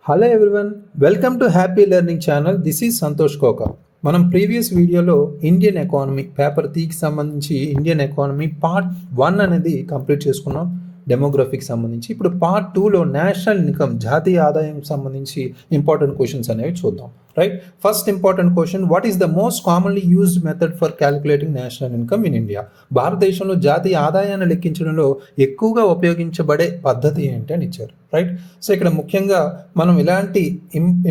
Hello everyone, welcome to happy learning channel. This is Santosh Koka. మనం previous వీడియోలో Indian economy paper 3కి సంబంధించి Indian economy part 1 అనేది complete చేసుకున్నాం. డెమోగ్రఫీకి సంబంధించి ఇప్పుడు పార్ట్ 2లో నేషనల్ ఇన్కమ్ జాతీయ ఆదాయం సంబంధించి ఇంపార్టెంట్ క్వశ్చన్స్ అనేవి చూద్దాం. Right, first important question, what is the most commonly used method for calculating national income in India? భారతదేశంలో జాతీయ ఆదాయాన్ని లెక్కించడంలో ఎక్కువగా ఉపయోగించబడే పద్ధతి ఏంటి అని ఇచ్చారు. రైట్, సో ఇక్కడ ముఖ్యంగా మనం ఇలాంటి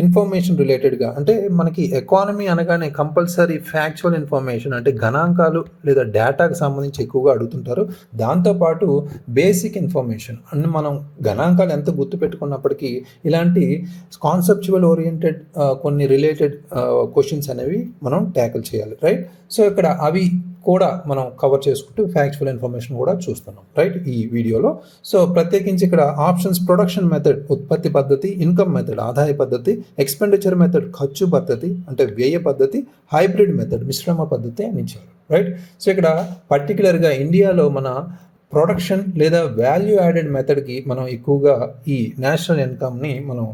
ఇన్ఫర్మేషన్ రిలేటెడ్గా, అంటే మనకి ఎకానమీ అనగానే కంపల్సరీ ఫ్యాక్చువల్ ఇన్ఫర్మేషన్ అంటే గణాంకాలు లేదా డేటాకు సంబంధించి ఎక్కువగా అడుగుతుంటారు. దాంతోపాటు బేసిక్ ఇన్ఫర్మేషన్ అంటే మనం గణాంకాలు ఎంత గుర్తుపెట్టుకున్నప్పటికీ ఇలాంటి కాన్సెప్చువల్ ఓరియంటెడ్ కొన్ని రిలేటెడ్ క్వశ్చన్స్ అనేవి మనం ట్యాకిల్ చేయాలి. రైట్, సో ఇక్కడ అవి కూడా మనం కవర్ చేసుకుంటూ ఫ్యాక్చువల్ ఇన్ఫర్మేషన్ కూడా చూస్తున్నాం. రైట్, ఈ వీడియోలో సో ప్రత్యేకించి ఇక్కడ ఆప్షన్స్ ప్రొడక్షన్ మెథడ్ ఉత్పత్తి పద్ధతి, ఇన్కమ్ మెథడ్ ఆదాయ పద్ధతి, ఎక్స్పెండిచర్ మెథడ్ ఖర్చు పద్ధతి అంటే వ్యయ పద్ధతి, హైబ్రిడ్ మెథడ్ మిశ్రమ పద్ధతి అని ఇచ్చారు. రైట్, సో ఇక్కడ పర్టికులర్గా ఇండియాలో మన ప్రొడక్షన్ లేదా వాల్యూ యాడెడ్ మెథడ్కి మనం ఎక్కువగా ఈ నేషనల్ ఇన్కమ్ని మనం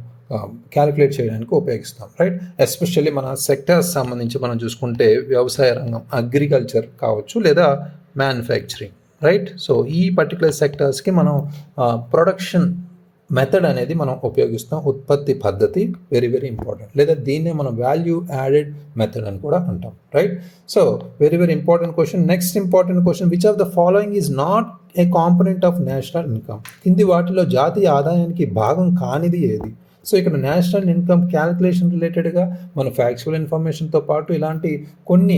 క్యాలిక్యులేట్ చేయడానికి ఉపయోగిస్తాం. రైట్, ఎస్పెషల్లీ మన సెక్టర్స్ సంబంధించి మనం చూసుకుంటే వ్యవసాయ రంగం, అగ్రికల్చర్ కావచ్చు లేదా మ్యానుఫ్యాక్చరింగ్. రైట్, సో ఈ పర్టికులర్ సెక్టర్స్కి మనం ప్రొడక్షన్ మెథడ్ అనేది మనం ఉపయోగిస్తాం. ఉత్పత్తి పద్ధతి వెరీ వెరీ ఇంపార్టెంట్, లేదా దీన్నే మనం వాల్యూ యాడెడ్ మెథడ్ అని కూడా అంటాం. Right, so very very important question. Next important question, which of the following is not a component of national income? కింది వాటిలో జాతీయ ఆదాయానికి భాగం కానిది ఏది? సో ఇక్కడ నేషనల్ ఇన్కమ్ క్యాలిక్యులేషన్ రిలేటెడ్గా మన ఫ్యాక్చువల్ ఇన్ఫర్మేషన్తో పాటు ఇలాంటి కొన్ని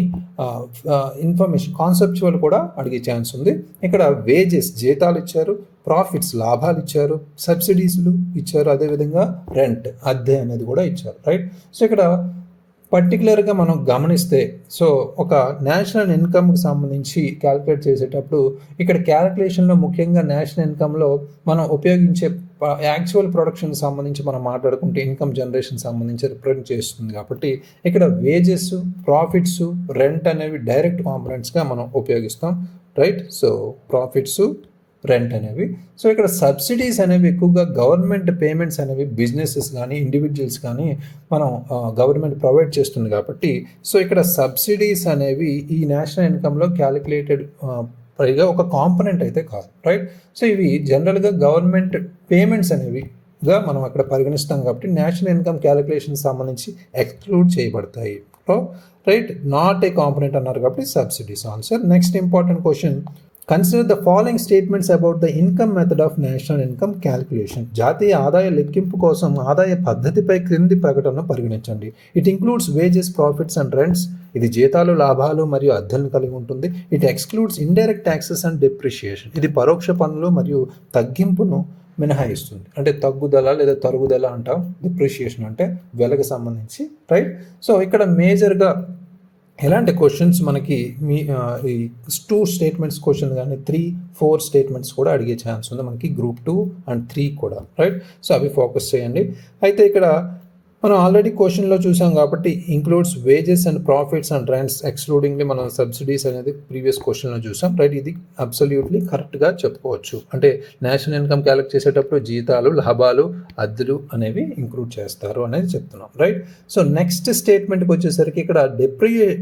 ఇన్ఫర్మేషన్ కాన్సెప్చువల్ కూడా అడిగే ఛాన్స్ ఉంది. ఇక్కడ వేజెస్ జీతాలు ఇచ్చారు, ప్రాఫిట్స్ లాభాలు ఇచ్చారు, సబ్సిడీస్లు ఇచ్చారు, అదేవిధంగా రెంట్ అద్దె అనేది కూడా ఇచ్చారు. రైట్, సో ఇక్కడ పర్టికులర్గా మనం గమనిస్తే సో ఒక నేషనల్ ఇన్కమ్కి సంబంధించి క్యాలిక్యులేట్ చేసేటప్పుడు ఇక్కడ క్యాలిక్యులేషన్లో ముఖ్యంగా నేషనల్ ఇన్కమ్లో మనం ఉపయోగించే యాక్చువల్ ప్రొడక్షన్కి సంబంధించి మనం మాట్లాడుకుంటే ఇన్కమ్ జనరేషన్ సంబంధించి రిప్రజెంట్ చేస్తుంది. కాబట్టి ఇక్కడ వేజెస్, ప్రాఫిట్స్, రెంట్ అనేవి డైరెక్ట్ కాంపోనెంట్స్గా మనం ఉపయోగిస్తాం. రైట్, సో ప్రాఫిట్స్, రెంట్ అనేవి. సో ఇక్కడ సబ్సిడీస్ అనేవి ఎక్కువగా గవర్నమెంట్ పేమెంట్స్ అనేవి బిజినెసెస్ కానీ ఇండివిజువల్స్ కానీ మనం గవర్నమెంట్ ప్రొవైడ్ చేస్తుంది కాబట్టి సో ఇక్కడ సబ్సిడీస్ అనేవి ఈ నేషనల్ ఇన్కమ్లో క్యాలిక్యులేటెడ్ పైగా ఒక కాంపోనెంట్ అయితే కాదు. రైట్, సో ఇవి జనరల్గా గవర్నమెంట్ పేమెంట్స్ అనేవిగా మనం అక్కడ పరిగణిస్తాం కాబట్టి నేషనల్ ఇన్కమ్ క్యాలిక్యులేషన్ సంబంధించి ఎక్స్క్లూడ్ చేయబడతాయి. రైట్, నాట్ ఏ కాంపోనెంట్ అన్నారు కాబట్టి subsidies answer. Next important question, consider the following statements about the income method of national income calculation. జాతీయ ఆదాయ లెక్కింపు కోసం ఆదాయ పద్ధతిపై క్రింది ప్రకటనను పరిగణించండి. It includes wages, profits and rents. ఇది జీతాలు, లాభాలు మరియు అద్దెలను కలిగి ఉంటుంది. It excludes indirect taxes and depreciation. ఇది పరోక్ష పన్నులు మరియు తగ్గింపును మినహాయిస్తుంది. అంటే తగ్గుదల లేదా తరుగుదల అంటాం. డిప్రిషియేషన్ అంటే వెలకు సంబంధించి. రైట్, సో ఇక్కడ మేజర్గా ఎలాంటి క్వశ్చన్స్ మనకి ఈ 2 స్టేట్మెంట్స్ క్వశ్చన్ కానీ 3-4 స్టేట్మెంట్స్ కూడా అడిగే ఛాన్స్ ఉంది మనకి గ్రూప్ 2 అండ్ 3 కూడా. రైట్, సో అవి ఫోకస్ చేయండి. అయితే ఇక్కడ మనం ఆల్రెడీ క్వశ్చన్లో చూసాం కాబట్టి includes wages and profits and rents ఎక్స్క్లూడింగ్లీ మనం సబ్సిడీస్ అనేది ప్రీవియస్ క్వశ్చన్లో చూసాం. రైట్, ఇది అబ్సల్యూట్లీ కరెక్ట్గా చెప్పుకోవచ్చు. అంటే నేషనల్ ఇన్కమ్ క్యాలిక్యులేట్ చేసేటప్పుడు జీతాలు, లాభాలు, అద్దెలు అనేవి ఇంక్లూడ్ చేస్తారు అనేది చెప్తున్నాం. రైట్, సో నెక్స్ట్ స్టేట్మెంట్కి వచ్చేసరికి ఇక్కడ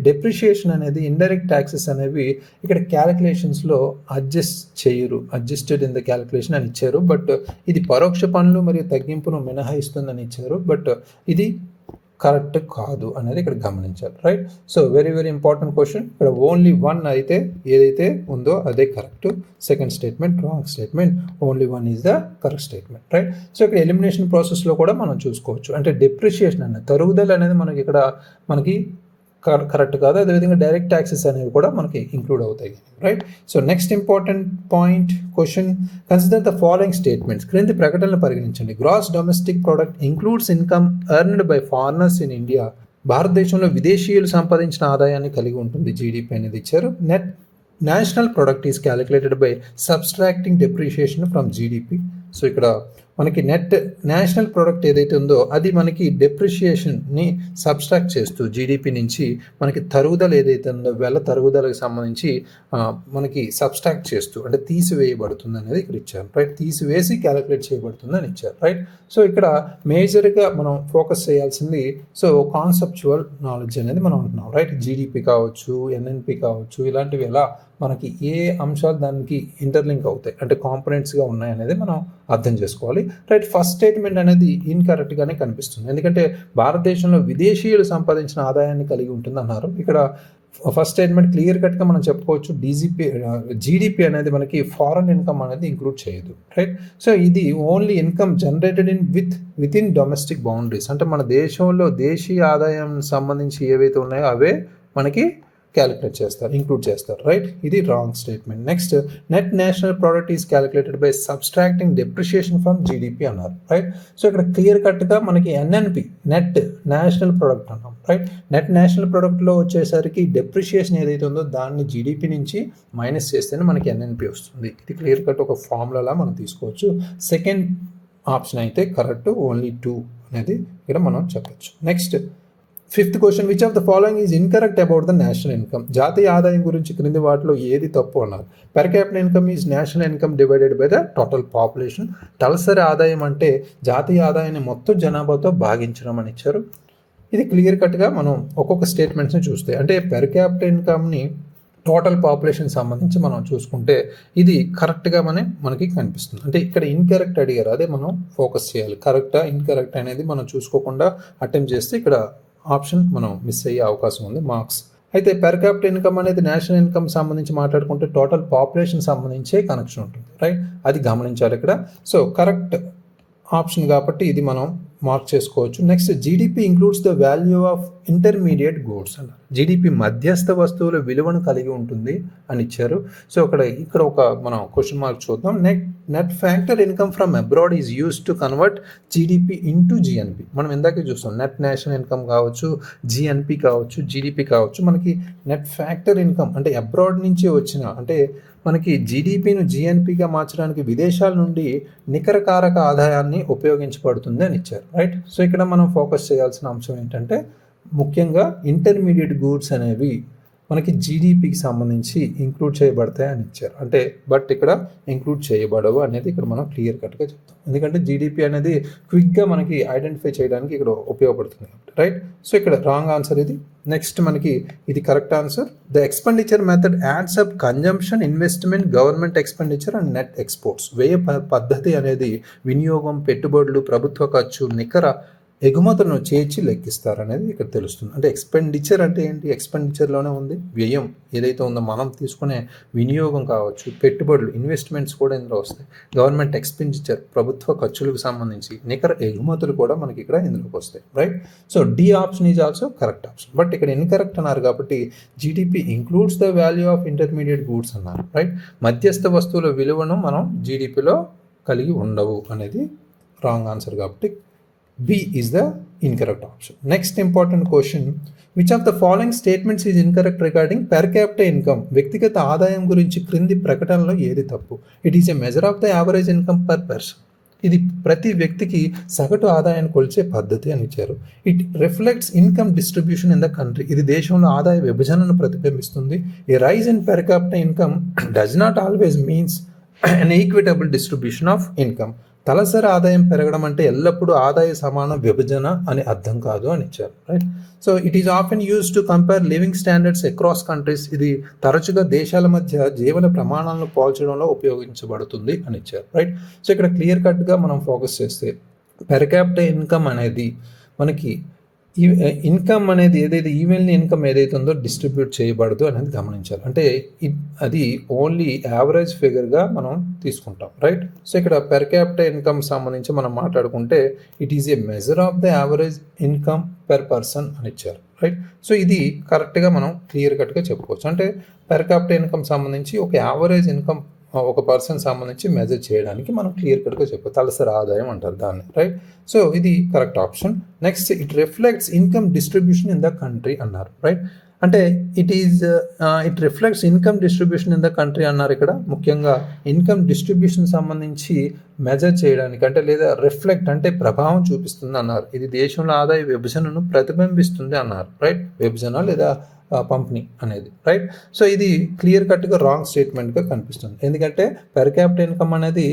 డెప్రిషియేషన్ అనేది ఇండైరెక్ట్ ట్యాక్సెస్ అనేవి ఇక్కడ క్యాలిక్యులేషన్స్లో అడ్జస్టెడ్ ఇన్ ద క్యాలిక్యులేషన్ అని ఇచ్చారు. బట్ ఇది పరోక్ష పన్నులు మరియు తగ్గింపును మినహాయిస్తుందని ఇచ్చారు. బట్ ఇది కరెక్ట్ కాదు అనేది ఇక్కడ గమనించాలి. Right, so very very important question. ఇక్కడ ఓన్లీ 1 అయితే ఏదైతే ఉందో అదే correct. Second statement wrong statement. Only 1 is the correct statement. Right, so ఇక్కడ ఎలిమినేషన్ ప్రాసెస్లో కూడా మనం చూసుకోవచ్చు. అంటే డిప్రిషియేషన్ అనేది తరుగుదల అనేది మనకి కరెక్ట్ కాదు. అదేవిధంగా డైరెక్ట్ ట్యాక్సెస్ అనేవి కూడా మనకి ఇంక్లూడ్ అవుతాయి. Right, so next important point question, consider the following statements. క్రింది ప్రకటనలు పరిగణించండి. Gross domestic product includes income earned by foreigners in India. భారతదేశంలో విదేశీయులు సంపాదించిన ఆదాయాన్ని కలిగి ఉంటుంది. జీడిపి అనేది ఇచ్చారు. National product is calculated by subtracting depreciation from GDP. So ఇక్కడ మనకి నెట్ నేషనల్ ప్రోడక్ట్ ఏదైతే ఉందో అది మనకి డెప్రిషియేషన్ని సబ్స్ట్రాక్ట్ చేస్తూ జీడిపి నుంచి మనకి తరుగుదల ఏదైతే ఉందో తరుగుదలకు సంబంధించి మనకి సబ్స్ట్రాక్ట్ చేస్తూ అంటే తీసివేయబడుతుంది అనేది ఇక్కడ ఇచ్చారు, రైట్. తీసివేసి క్యాలిక్యులేట్ చేయబడుతుంది అని ఇచ్చారు, రైట్. సో ఇక్కడ మేజర్గా మనం ఫోకస్ చేయాల్సింది కాన్సెప్చువల్ నాలెడ్జ్ అనేది మనం అంటున్నాం, రైట్. జీడిపి కావచ్చు, ఎన్ఎన్పి కావచ్చు, ఇలాంటివి ఎలా మనకి ఏ అంశాలు దానికి ఇంటర్లింక్ అవుతాయి అంటే కాంపనెంట్స్గా ఉన్నాయి అనేది మనం అర్థం చేసుకోవాలి, రైట్. ఫస్ట్ స్టేట్మెంట్ అనేది ఇన్కరెక్ట్గానే కనిపిస్తుంది, ఎందుకంటే భారతదేశంలో విదేశీయులు సంపాదించిన ఆదాయాన్ని కలిగి ఉంటుంది అన్నారు. ఇక్కడ ఫస్ట్ స్టేట్మెంట్ క్లియర్ కట్గా మనం చెప్పుకోవచ్చు జీడిపి అనేది మనకి ఫారెన్ ఇన్కమ్ అనేది ఇంక్లూడ్ చేయదు, రైట్. సో ఇది only income generated with in domestic boundaries అంటే మన దేశంలో దేశీయ ఆదాయం సంబంధించి ఏవైతే ఉన్నాయో అవే మనకి క్యాలిక్యులేట్ చేస్తారు, ఇంక్లూడ్ చేస్తారు, రైట్. ఇది wrong statement. Next, net national product is calculated by subtracting depreciation from GDP అన్నారు, రైట్. సో ఇక్కడ క్లియర్ కట్గా మనకి ఎన్ఎన్పి నెట్ నేషనల్ ప్రోడక్ట్ అన్నాం, రైట్. నెట్ నేషనల్ ప్రోడక్ట్లో వచ్చేసరికి డెప్రిషియేషన్ ఏదైతే ఉందో దాన్ని జీడిపి నుంచి మైనస్ చేస్తేనే మనకి ఎన్ఎన్పి వస్తుంది. ఇది క్లియర్ కట్ ఒక ఫార్ములాలా మనం తీసుకోవచ్చు. సెకండ్ ఆప్షన్ అయితే కరెక్ట్, ఓన్లీ 2 అనేది ఇక్కడ మనం చెప్పచ్చు. Next, fifth question, which of the following is incorrect about the national income? జాతీయ ఆదాయం గురించి క్రింది వాటిలో ఏది తప్పు అన్నారు. Per capital income is national income divided by the total population. తలసరి ఆదాయం అంటే జాతీయ ఆదాయాన్ని మొత్తం జనాభాతో భాగించడం అని ఇచ్చారు. ఇది క్లియర్ కట్గా మనం ఒక్కొక్క స్టేట్మెంట్స్ని చూస్తే అంటే పెర్ క్యాపిటల్ ఇన్కమ్ని టోటల్ పాపులేషన్ సంబంధించి మనం చూసుకుంటే ఇది కరెక్ట్గా మనకి కనిపిస్తుంది. అంటే ఇక్కడ ఇన్కరెక్ట్ అడిగారు, అదే మనం ఫోకస్ చేయాలి. కరెక్టా ఇన్కరెక్ట్ అనేది మనం చూసుకోకుండా అటెంప్ట్ చేస్తే ఇక్కడ ఆప్షన్ మనం మిస్ అయ్యే అవకాశం ఉంది, మార్క్స్. అయితే పెర్ క్యాపిటల్ ఇన్కమ్ అనేది నేషనల్ ఇన్కమ్ సంబంధించి మాట్లాడుకుంటే టోటల్ పాపులేషన్ సంబంధించే కనెక్షన్ ఉంటుంది, రైట్. అది గమనించాలి ఇక్కడ. సో కరెక్ట్ ఆప్షన్ కాబట్టి ఇది మనం మార్క్ చేసుకోవచ్చు. Next, GDP includes the value of intermediate goods అన్నారు. జీడిపి మధ్యస్థ వస్తువుల విలువను కలిగి ఉంటుంది అని ఇచ్చారు. సో ఇక్కడ ఒక మనం క్వశ్చన్ మార్క్ చూద్దాం. Net factor income from abroad is use to convert GDP into GNP. మనం ఇందాకే చూస్తాం నెట్ నేషనల్ ఇన్కమ్ కావచ్చు, జిఎన్పి కావచ్చు, జీడిపి కావచ్చు. మనకి నెట్ ఫ్యాక్టర్ ఇన్కమ్ అంటే అబ్రాడ్ నుంచి వచ్చిన అంటే మనకి జీడిపిను జిఎన్పిగా మార్చడానికి విదేశాల నుండి నికరకారక ఆదాయాన్ని ఉపయోగించబడుతుంది అని ఇచ్చారు, రైట్. సో ఇక్కడ మనం ఫోకస్ చేయాల్సిన అంశం ఏంటంటే ముఖ్యంగా ఇంటర్మీడియట్ గూడ్స్ అనేవి మనకి జీడిపికి సంబంధించి ఇంక్లూడ్ చేయబడతాయి అని ఇచ్చారు. అంటే బట్ ఇక్కడ ఇంక్లూడ్ చేయబడవు అనేది ఇక్కడ మనం క్లియర్ కట్గా చెప్తాం, ఎందుకంటే జీడిపి అనేది క్విక్గా మనకి ఐడెంటిఫై చేయడానికి ఇక్కడ ఉపయోగపడుతుంది, రైట్. సో ఇక్కడ రాంగ్ ఆన్సర్ ఇది. నెక్స్ట్ మనకి ఇది correct answer. The expenditure method adds up consumption, investment, government expenditure and net exports. వ్యయ పద్ధతి అనేది వినియోగం, పెట్టుబడులు, ప్రభుత్వ ఖర్చు, నికర ఎగుమతులను చేర్చి లెక్కిస్తారు అనేది ఇక్కడ తెలుస్తుంది. అంటే ఎక్స్పెండిచర్ అంటే ఏంటి? ఎక్స్పెండిచర్లోనే ఉంది వ్యయం ఏదైతే ఉందో మనం తీసుకునే వినియోగం కావచ్చు, పెట్టుబడులు, ఇన్వెస్ట్మెంట్స్ కూడా ఇందులో వస్తాయి. గవర్నమెంట్ ఎక్స్పెండిచర్ ప్రభుత్వ ఖర్చులకు సంబంధించి, నికర ఎగుమతులు కూడా మనకి ఇక్కడ ఇందులోకి వస్తాయి, right. So D option is also correct option. But ఇక్కడ ఇన్కరెక్ట్ అన్నారు కాబట్టి GDP includes the value of intermediate goods అన్నారు, రైట్. మధ్యస్థ వస్తువుల విలువను మనం జీడిపిలో కలిగి ఉండవు అనేది రాంగ్ ఆన్సర్ కాబట్టి B is the incorrect option. Next important question, which of the following statements is incorrect regarding per capita income? వ్యక్తిగత ఆదాయం గురించి క్రింది ప్రకటనలో ఏది తప్పు? It is a measure of the average income per person. ఇది ప్రతి వ్యక్తికి సగటు ఆదాయాన్ని కొలిచే పద్ధతి అని ఇచ్చారు. It reflects income distribution in the country. ఇది దేశంలో ఆదాయ విభజనను ప్రతిబింబిస్తుంది. A rise in per capita income does not always means an equitable distribution of income. తలసరి ఆదాయం పెరగడం అంటే ఎల్లప్పుడూ ఆదాయ సమాన విభజన అని అర్థం కాదు అని ఇచ్చారు, right. So it is often use to compare living standards across countries. ఇది తరచుగా దేశాల మధ్య జీవన ప్రమాణాలను పోల్చడంలో ఉపయోగించబడుతుంది అని ఇచ్చారు, రైట్. సో ఇక్కడ క్లియర్ కట్గా మనం ఫోకస్ చేస్తే పెర్ క్యాపిటల్ ఇన్కమ్ అనేది మనకి ఇన్కమ్ అనేది ఏదైతే ఈవెన్లీ ఇన్కమ్ ఏదైతే ఉందో డిస్ట్రిబ్యూట్ చేయబడదు అనేది గమనించాలి. అంటే అది ఓన్లీ యావరేజ్ ఫిగర్గా మనం తీసుకుంటాం, రైట్. సో ఇక్కడ పెర్ క్యాపిటల్ ఇన్కమ్ సంబంధించి మనం మాట్లాడుకుంటే it is a measure of the average income per person అని ఇచ్చారు, రైట్. సో ఇది కరెక్ట్గా మనం క్లియర్ కట్గా చెప్పుకోవచ్చు. అంటే పెర్ క్యాపిటల్ ఇన్కమ్ సంబంధించి ఒక యావరేజ్ ఇన్కమ్ ఒక పర్సన్ సంబంధించి మెజర్ చేయడానికి మనం క్లియర్ కట్గా చెప్పాలి. తలసరి ఆదాయం అంటారు దాన్ని, రైట్. సో ఇది correct option. Next, it reflects income distribution in the country అన్నారు, రైట్. అంటే it reflects income distribution in the country అన్నారు. ఇక్కడ ముఖ్యంగా ఇన్కమ్ డిస్ట్రిబ్యూషన్ సంబంధించి మెజర్ చేయడానికి అంటే లేదా రిఫ్లెక్ట్ అంటే ప్రభావం చూపిస్తుంది అన్నారు. ఇది దేశంలో ఆదాయ విభజనను ప్రతిబింబిస్తుంది అన్నారు. రైట్, విభజన లేదా పంపిణీ అనేది. రైట్, సో ఇది క్లియర్ కట్గా రాంగ్ స్టేట్మెంట్గా కనిపిస్తుంది. ఎందుకంటే పెర్ క్యాపిటల్ ఇన్కమ్ అనేది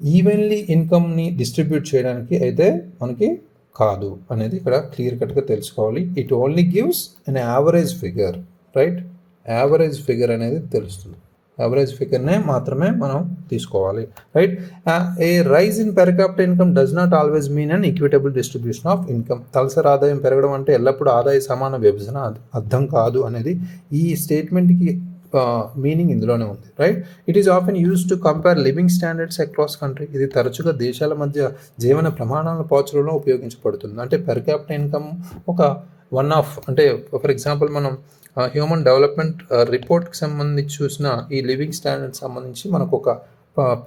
ఈవెన్లీ ఇన్కమ్ని డిస్ట్రిబ్యూట్ చేయడానికి అయితే మనకి కాదు అనేది ఇక్కడ క్లియర్ కట్గా తెలుసుకోవాలి. It only gives an average figure. Right, average figure అనేది తెలుస్తుంది. యావరేజ్ ఫిగర్నే మాత్రమే మనం తీసుకోవాలి. Right, a rise in per capital income does not always mean an equitable distribution of income. తలసరి ఆదాయం పెరగడం అంటే ఎల్లప్పుడూ ఆదాయ సమాన విభజన అర్థం కాదు అనేది ఈ స్టేట్మెంట్కి మీనింగ్ ఇందులోనే ఉంది. Right, it is often use to compare living standards across country. ఇది తరచుగా దేశాల మధ్య జీవన ప్రమాణాలను పోల్చడంలో ఉపయోగించబడుతుంది. అంటే పెర్ క్యాపిటల్ ఇన్కమ్ ఒక వన్ ఆఫ్ అంటే ఫర్ ఎగ్జాంపుల్ మనం హ్యూమన్ డెవలప్మెంట్ రిపోర్ట్కి సంబంధించి చూసిన ఈ లివింగ్ స్టాండర్డ్ సంబంధించి మనకు ఒక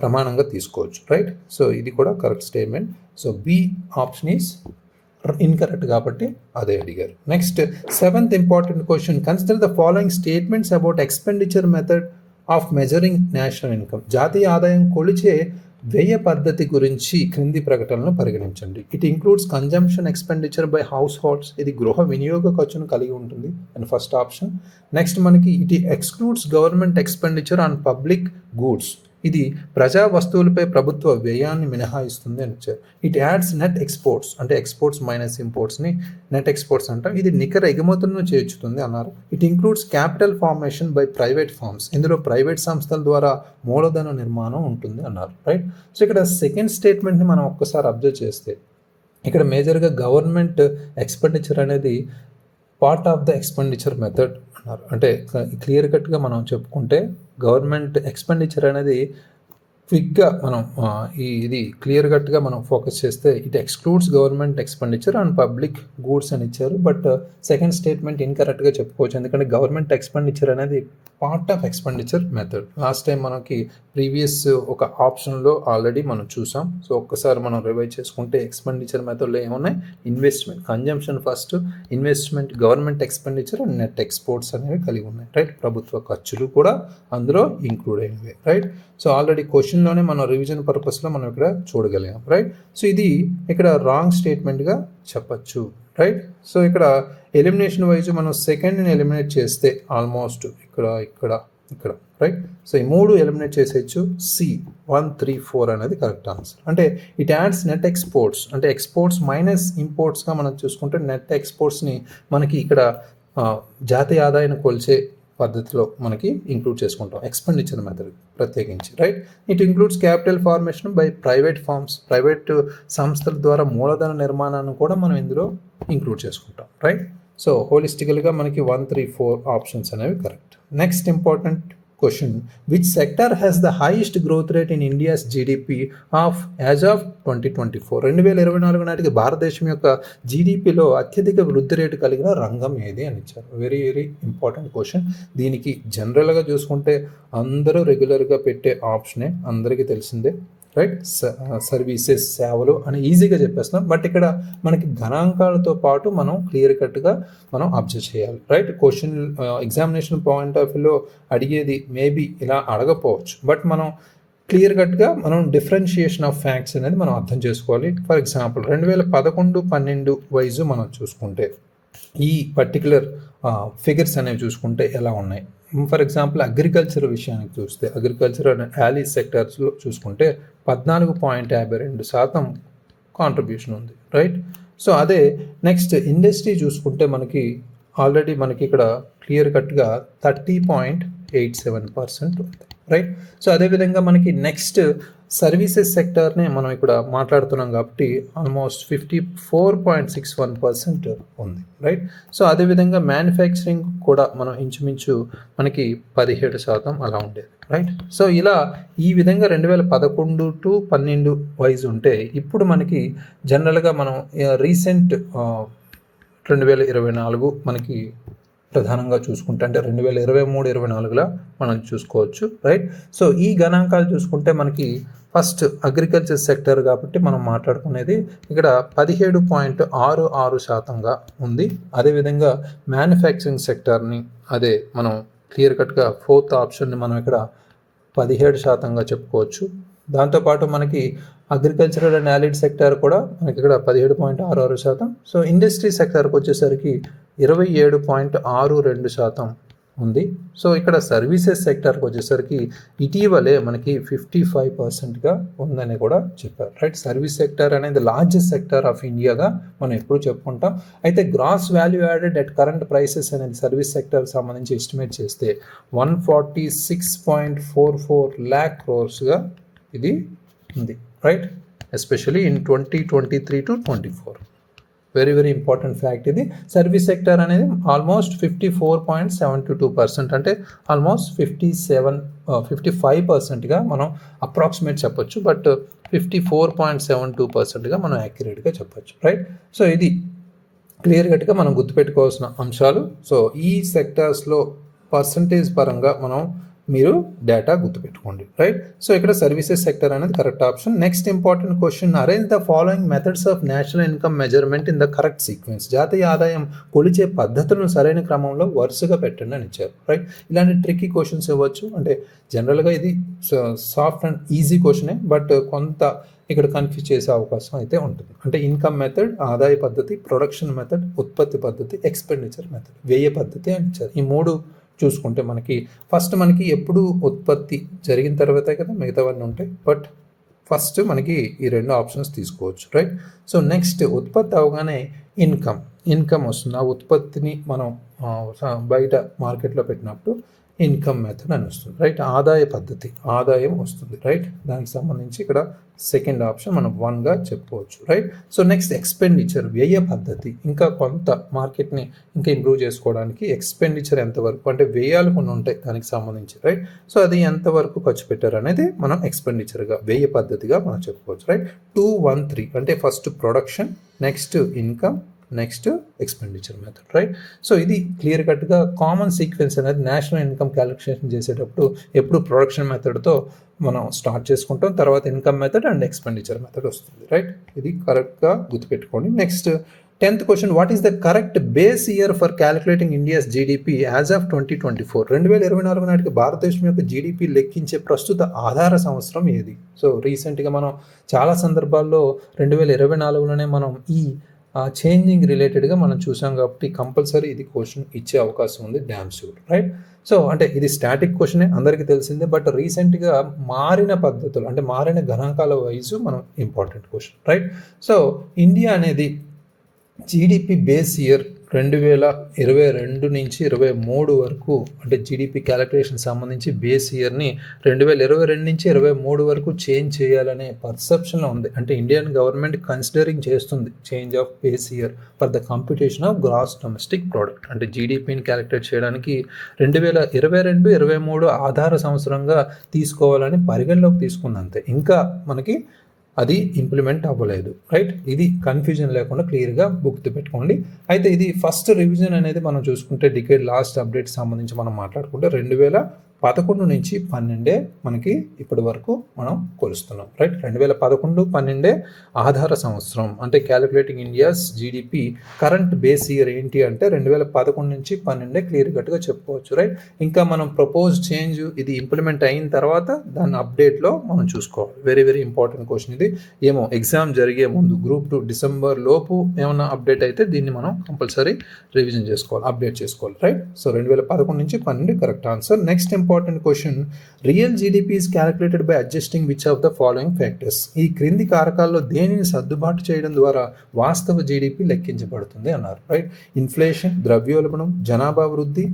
ప్రమాణంగా తీసుకోవచ్చు. రైట్, సో ఇది కూడా correct statement. So B option is incorrect కాబట్టి అదే అడిగారు. Next 7th important question, consider the following statements about expenditure method of measuring national income. జాతీయ ఆదాయం కొలిచే వ్యయ పద్ధతి గురించి క్రింది ప్రకటనలను పరిగణించండి. It includes consumption expenditure by households. ఇది గృహ వినియోగ ఖర్చును కలిగి ఉంటుంది అండ్ ఫస్ట్ ఆప్షన్. నెక్స్ట్ మనకి it excludes government expenditure on public goods. ఇది ప్రజా వస్తువులపై ప్రభుత్వ వ్యయాన్ని మినహాయిస్తుంది అని ఇచ్చారు. ఇట్ యాడ్స్ నెట్ ఎక్స్పోర్ట్స్ అంటే ఎక్స్పోర్ట్స్ మైనస్ ఇంపోర్ట్స్ని నెట్ ఎక్స్పోర్ట్స్ అంటాం. ఇది నికర ఎగుమతులను చేర్చుతుంది అన్నారు. It includes capital formation by private forms. ఇందులో ప్రైవేట్ సంస్థల ద్వారా మూలధన నిర్మాణం ఉంటుంది అన్నారు. రైట్, సో ఇక్కడ సెకండ్ స్టేట్మెంట్ని మనం ఒక్కసారి అబ్జర్వ్ చేస్తే ఇక్కడ మేజర్గా గవర్నమెంట్ ఎక్స్పెండిచర్ అనేది part of the expenditure method అన్నారు. అంటే క్లియర్ కట్గా మనం చెప్పుకుంటే గవర్నమెంట్ ఎక్స్పెండిచర్ అనేది క్విక్గా మనం ఇది క్లియర్ కట్గా మనం ఫోకస్ చేస్తే it excludes government expenditure and public goods అని ఇచ్చారు. బట్ సెకండ్ స్టేట్మెంట్ ఇన్కరెక్ట్గా చెప్పుకోవచ్చు. ఎందుకంటే గవర్నమెంట్ ఎక్స్పెండిచర్ అనేది part of expenditure method. Last time మనకి ప్రీవియస్ ఒక ఆప్షన్లో ఆల్రెడీ మనం చూసాం. సో ఒక్కసారి మనం రివైజ్ చేసుకుంటే ఎక్స్పెండిచర్ మెథడ్లో ఏమున్నాయి, investment, consumption first, investment, government expenditure and net exports అనేవి కలిగి ఉన్నాయి. రైట్, ప్రభుత్వ ఖర్చులు కూడా అందులో ఇంక్లూడ్ అయినవి. రైట్, సో ఆల్రెడీ క్వశ్చన్లోనే మనం రివిజన్ పర్పస్లో మనం ఇక్కడ చూడగలిగాం. రైట్, సో ఇది ఇక్కడ రాంగ్ స్టేట్మెంట్గా చెప్పచ్చు. రైట్, సో ఇక్కడ ఎలిమినేషన్ వైజ్ మనం సెకండ్ని ఎలిమినేట్ చేస్తే ఆల్మోస్ట్ ఇక్కడ రైట్, సో ఈ 3 ఎలిమినేట్ చేసేయచ్చు. సి 1, 3, 4 అనేది కరెక్ట్ ఆన్సర్. అంటే ఇట్ యాడ్స్ నెట్ ఎక్స్పోర్ట్స్ అంటే ఎక్స్పోర్ట్స్ మైనస్ ఇంపోర్ట్స్గా మనం చూసుకుంటే నెట్ ఎక్స్పోర్ట్స్ని మనకి ఇక్కడ జాతీయ ఆదాయాన్ని కొలిచే పద్ధతిలో మనకి ఇంక్లూడ్ చేసుకుంటాం ఎక్స్పెండిచర్ మెథడ్ ప్రత్యేకించి. Right, it includes capital formation by private forms. Private సంస్థల ద్వారా మూలధన నిర్మాణాన్ని కూడా మనం ఇందులో ఇంక్లూడ్ చేసుకుంటాం. రైట్, సో హోలిస్టికల్గా మనకి 1, 3, 4 ఆప్షన్స్ అనేవి correct. Next important question, which sector has the highest growth rate in India's GDP of as of 2024. 2024 నాటికి భారతదేశం యొక్క జీడిపిలో అత్యధిక వృద్ధి రేటు కలిగిన రంగం ఏది అని ఇచ్చారు. Very very important question. దీనికి జనరల్గా చూసుకుంటే అందరూ రెగ్యులర్గా పెట్టే ఆప్షనే, అందరికీ తెలిసిందే. రైట్, సర్వీసెస్, సేవలు అని ఈజీగా చెప్పేస్తున్నాం. బట్ ఇక్కడ మనకి గణాంకాలతో పాటు మనం క్లియర్ కట్గా మనం అబ్జర్వ్ చేయాలి. Right, question examination point of వ్యూలో అడిగేది మేబీ ఇలా అడగపోవచ్చు. బట్ మనం క్లియర్ కట్గా మనం డిఫరెన్షియేషన్ ఆఫ్ ఫ్యాక్ట్స్ అనేది మనం అర్థం చేసుకోవాలి. ఫర్ ఎగ్జాంపుల్ 2011-12 వైజ్ మనం చూసుకుంటే ఈ పర్టికులర్ ఫిగర్స్ అనేవి చూసుకుంటే ఎలా ఉన్నాయి. ఫర్ ఎగ్జాంపుల్ అగ్రికల్చర్ విషయానికి చూస్తే అగ్రికల్చర్ అండ్ యాలీ సెక్టర్స్లో చూసుకుంటే 14.52% కాంట్రిబ్యూషన్ ఉంది. రైట్, సో అదే నెక్స్ట్ ఇండస్ట్రీ చూసుకుంటే మనకి ఆల్రెడీ మనకి ఇక్కడ క్లియర్ కట్గా 30.87% ఉంది. రైట్, సో అదేవిధంగా మనకి నెక్స్ట్ సర్వీసెస్ సెక్టర్నే మనం ఇక్కడ మాట్లాడుతున్నాం కాబట్టి ఆల్మోస్ట్ 54.61% ఉంది. రైట్, సో అదేవిధంగా మ్యానుఫ్యాక్చరింగ్ కూడా మనం ఇంచుమించు మనకి 17% అలా ఉండేది. రైట్, సో ఇలా ఈ విధంగా 2011-12 వైజ్ ఉంటే ఇప్పుడు మనకి జనరల్గా మనం రీసెంట్ 2024 మనకి ప్రధానంగా చూసుకుంటే అంటే 2023-24 మనం చూసుకోవచ్చు. రైట్, సో ఈ గణాంకాలు చూసుకుంటే మనకి ఫస్ట్ అగ్రికల్చర్ సెక్టర్ కాబట్టి మనం మాట్లాడుకునేది ఇక్కడ 17.66% ఉంది. అదేవిధంగా మ్యానుఫ్యాక్చరింగ్ సెక్టర్ని అదే మనం క్లియర్ కట్గా ఫోర్త్ ఆప్షన్ని మనం ఇక్కడ 17% చెప్పుకోవచ్చు. దాంతోపాటు మనకి అగ్రికల్చరల్ అండ్ అలైడ్ సెక్టర్ కూడా మనకి ఇక్కడ 17.66%. సో ఇండస్ట్రీ సెక్టర్కి వచ్చేసరికి 27.62% ఉంది. సో ఇక్కడ సర్వీసెస్ సెక్టర్కి వచ్చేసరికి ఇటీవలే మనకి 55%గా ఉందని కూడా చెప్పారు, రైట్. సర్వీస్ సెక్టర్ అనేది లార్జెస్ట్ సెక్టర్ ఆఫ్ ఇండియాగా మనం ఎప్పుడు చెప్పుకుంటాం. అయితే gross value added at current prices అనేది సర్వీస్ సెక్టర్కి సంబంధించి ఎస్టిమేట్ చేస్తే 146.44 lakh crores ఇది ఉంది, right. Especially in 2023 to 24. Very very important fact ఇది. సర్వీస్ సెక్టర్ అనేది ఆల్మోస్ట్ 54.72%, అంటే ఆల్మోస్ట్ 55%గా మనం అప్రాక్సిమేట్ చెప్పొచ్చు, బట్ 54.72%గా మనం యాక్యురేట్గా చెప్పొచ్చు, రైట్. సో ఇది క్లియర్ కట్గా మనం గుర్తుపెట్టుకోవాల్సిన అంశాలు. సో ఈ సెక్టర్స్లో పర్సంటేజ్ పరంగా మీరు డేటా గుర్తుపెట్టుకోండి, రైట్. సో ఇక్కడ సర్వీసెస్ సెక్టర్ అనేది correct option. Next important question, arrange the following methods of national income measurement in the correct sequence. జాతీయ ఆదాయం కొలిచే పద్ధతులను సరైన క్రమంలో వరుసగా పెట్టండి అని ఇచ్చారు, రైట్. ఇలాంటి ట్రిక్కీ క్వశ్చన్స్ ఇవ్వచ్చు. అంటే జనరల్గా ఇది సాఫ్ట్ అండ్ ఈజీ క్వశ్చనే, బట్ కొంత ఇక్కడ కన్ఫ్యూజ్ చేసే అవకాశం అయితే ఉంటుంది. అంటే ఇన్కమ్ మెథడ్, ఆదాయ పద్ధతి, ప్రొడక్షన్ మెథడ్, ఉత్పత్తి పద్ధతి, ఎక్స్పెండిచర్ మెథడ్, వ్యయ పద్ధతి అని ఇచ్చారు. ఈ మూడు చూసుకుంటే మనకి ఎప్పుడు ఉత్పత్తి జరిగిన తర్వాతే కదా మిగతావన్నీ ఉంటాయి, బట్ ఫస్ట్ మనకి ఈ రెండు ఆప్షన్స్ తీసుకోవచ్చు, రైట్. సో నెక్స్ట్ ఉత్పత్తి అవగానే ఇన్కమ్ వస్తుంది. ఆ ఉత్పత్తిని మనం బయట మార్కెట్లో పెట్టినప్పుడు ఇన్కమ్ మెథడ్ అని వస్తుంది, రైట్. ఆదాయ పద్ధతి, ఆదాయం వస్తుంది, రైట్. దానికి సంబంధించి ఇక్కడ సెకండ్ ఆప్షన్ మనం 1గా చెప్పుకోవచ్చు, రైట్. సో నెక్స్ట్ ఎక్స్పెండిచర్, వ్యయ పద్ధతి. ఇంకా కొంత మార్కెట్ని ఇంకా ఇంప్రూవ్ చేసుకోవడానికి ఎక్స్పెండిచర్ ఎంతవరకు, అంటే వ్యయాలు కొన్ని ఉంటాయి దానికి సంబంధించి, రైట్. సో అది ఎంతవరకు ఖర్చు పెట్టారు అనేది మనం ఎక్స్పెండిచర్గా, వ్యయ పద్ధతిగా మనం చెప్పుకోవచ్చు, రైట్. 2, 1, 3 అంటే first production, next income, next expenditure method, right. So ఇది క్లియర్ కట్గా కామన్ సీక్వెన్స్ అనేది నేషనల్ ఇన్కమ్ క్యాలిక్యులేషన్ చేసేటప్పుడు ఎప్పుడు ప్రొడక్షన్ మెథడ్తో మనం స్టార్ట్ చేసుకుంటాం, తర్వాత income method and expenditure method వస్తుంది, రైట్. ఇది కరెక్ట్గా గుర్తుపెట్టుకోండి. Next 10th question, what is the correct base year for calculating India's GDP as of 2024? 2024 నాటికి భారతదేశం యొక్క జీడిపి లెక్కించే ప్రస్తుత ఆధార సంవత్సరం ఏది? సో రీసెంట్గా మనం చాలా సందర్భాల్లో 2024లోనే మనం ఈ చేంజింగ్ రిలేటెడ్గా మనం చూసాం కాబట్టి కంపల్సరీ ఇది క్వశ్చన్ ఇచ్చే అవకాశం ఉంది, డ్యామ్ షూర్, రైట్. సో అంటే ఇది స్టాటిక్ క్వశ్చనే అందరికీ తెలిసిందే, బట్ రీసెంట్గా మారిన పద్ధతులు అంటే మారిన గణాంకాల వైజు మనం important question, right. So India అనేది జీడిపి బేస్ ఇయర్ 2022 నుంచి 23 వరకు, అంటే జీడిపి క్యాలిక్యులేషన్ సంబంధించి బేస్ ఇయర్ని 2022 నుంచి 23 వరకు చేంజ్ చేయాలనే పర్సెప్షన్లో ఉంది. అంటే ఇండియన్ గవర్నమెంట్ కన్సిడరింగ్ చేస్తుంది change of base year for the computation of gross domestic product. అంటే జీడిపిని క్యాలిక్యులేట్ చేయడానికి 2022-23 ఆధార సంవత్సరంగా తీసుకోవాలని పరిగణలోకి తీసుకుంది అంతే, ఇంకా మనకి అది ఇంప్లిమెంట్ అవ్వలేదు, రైట్. ఇది కన్ఫ్యూజన్ లేకుండా క్లియర్గా గుర్తుపెట్టుకోండి. అయితే ఇది ఫస్ట్ రివిజన్ అనేది మనం చూసుకుంటే డికేడ్ లాస్ట్ అప్డేట్ సంబంధించి మనం మాట్లాడుకుంటే 2011 నుంచి 12 మనకి ఇప్పటి వరకు మనం కొలుస్తున్నాం, రైట్. 2011-12 ఆధార సంవత్సరం. అంటే calculating India's GDP current base year ఏంటి అంటే 2011 నుంచి 12 క్లియర్ కట్గా చెప్పుకోవచ్చు, రైట్. ఇంకా మనం ప్రపోజ్ చేంజ్ ఇది ఇంప్లిమెంట్ అయిన తర్వాత దాన్ని అప్డేట్లో మనం చూసుకోవాలి. వెరీ వెరీ ఇంపార్టెంట్ క్వశ్చన్ ఇది. ఏమో ఎగ్జామ్ జరిగే ముందు గ్రూప్ 2 డిసెంబర్ లోపు ఏమైనా అప్డేట్ అయితే దీన్ని మనం కంపల్సరీ రివిజన్ చేసుకోవాలి, అప్డేట్ చేసుకోవాలి, రైట్. సో 2011 నుంచి 12 correct answer. Next important question, real GDP is calculated by adjusting which of the following factors? ఈ క్రింది కారకాల్లో దేనిని సర్దుబాటు చేయడం ద్వారా వాస్తవ జీడిపి లెక్కించబడుతుంది అన్నారు, రైట్. ఇన్ఫ్లేషన్, ద్రవ్యోల్బణం, జనాభా వృద్ధి,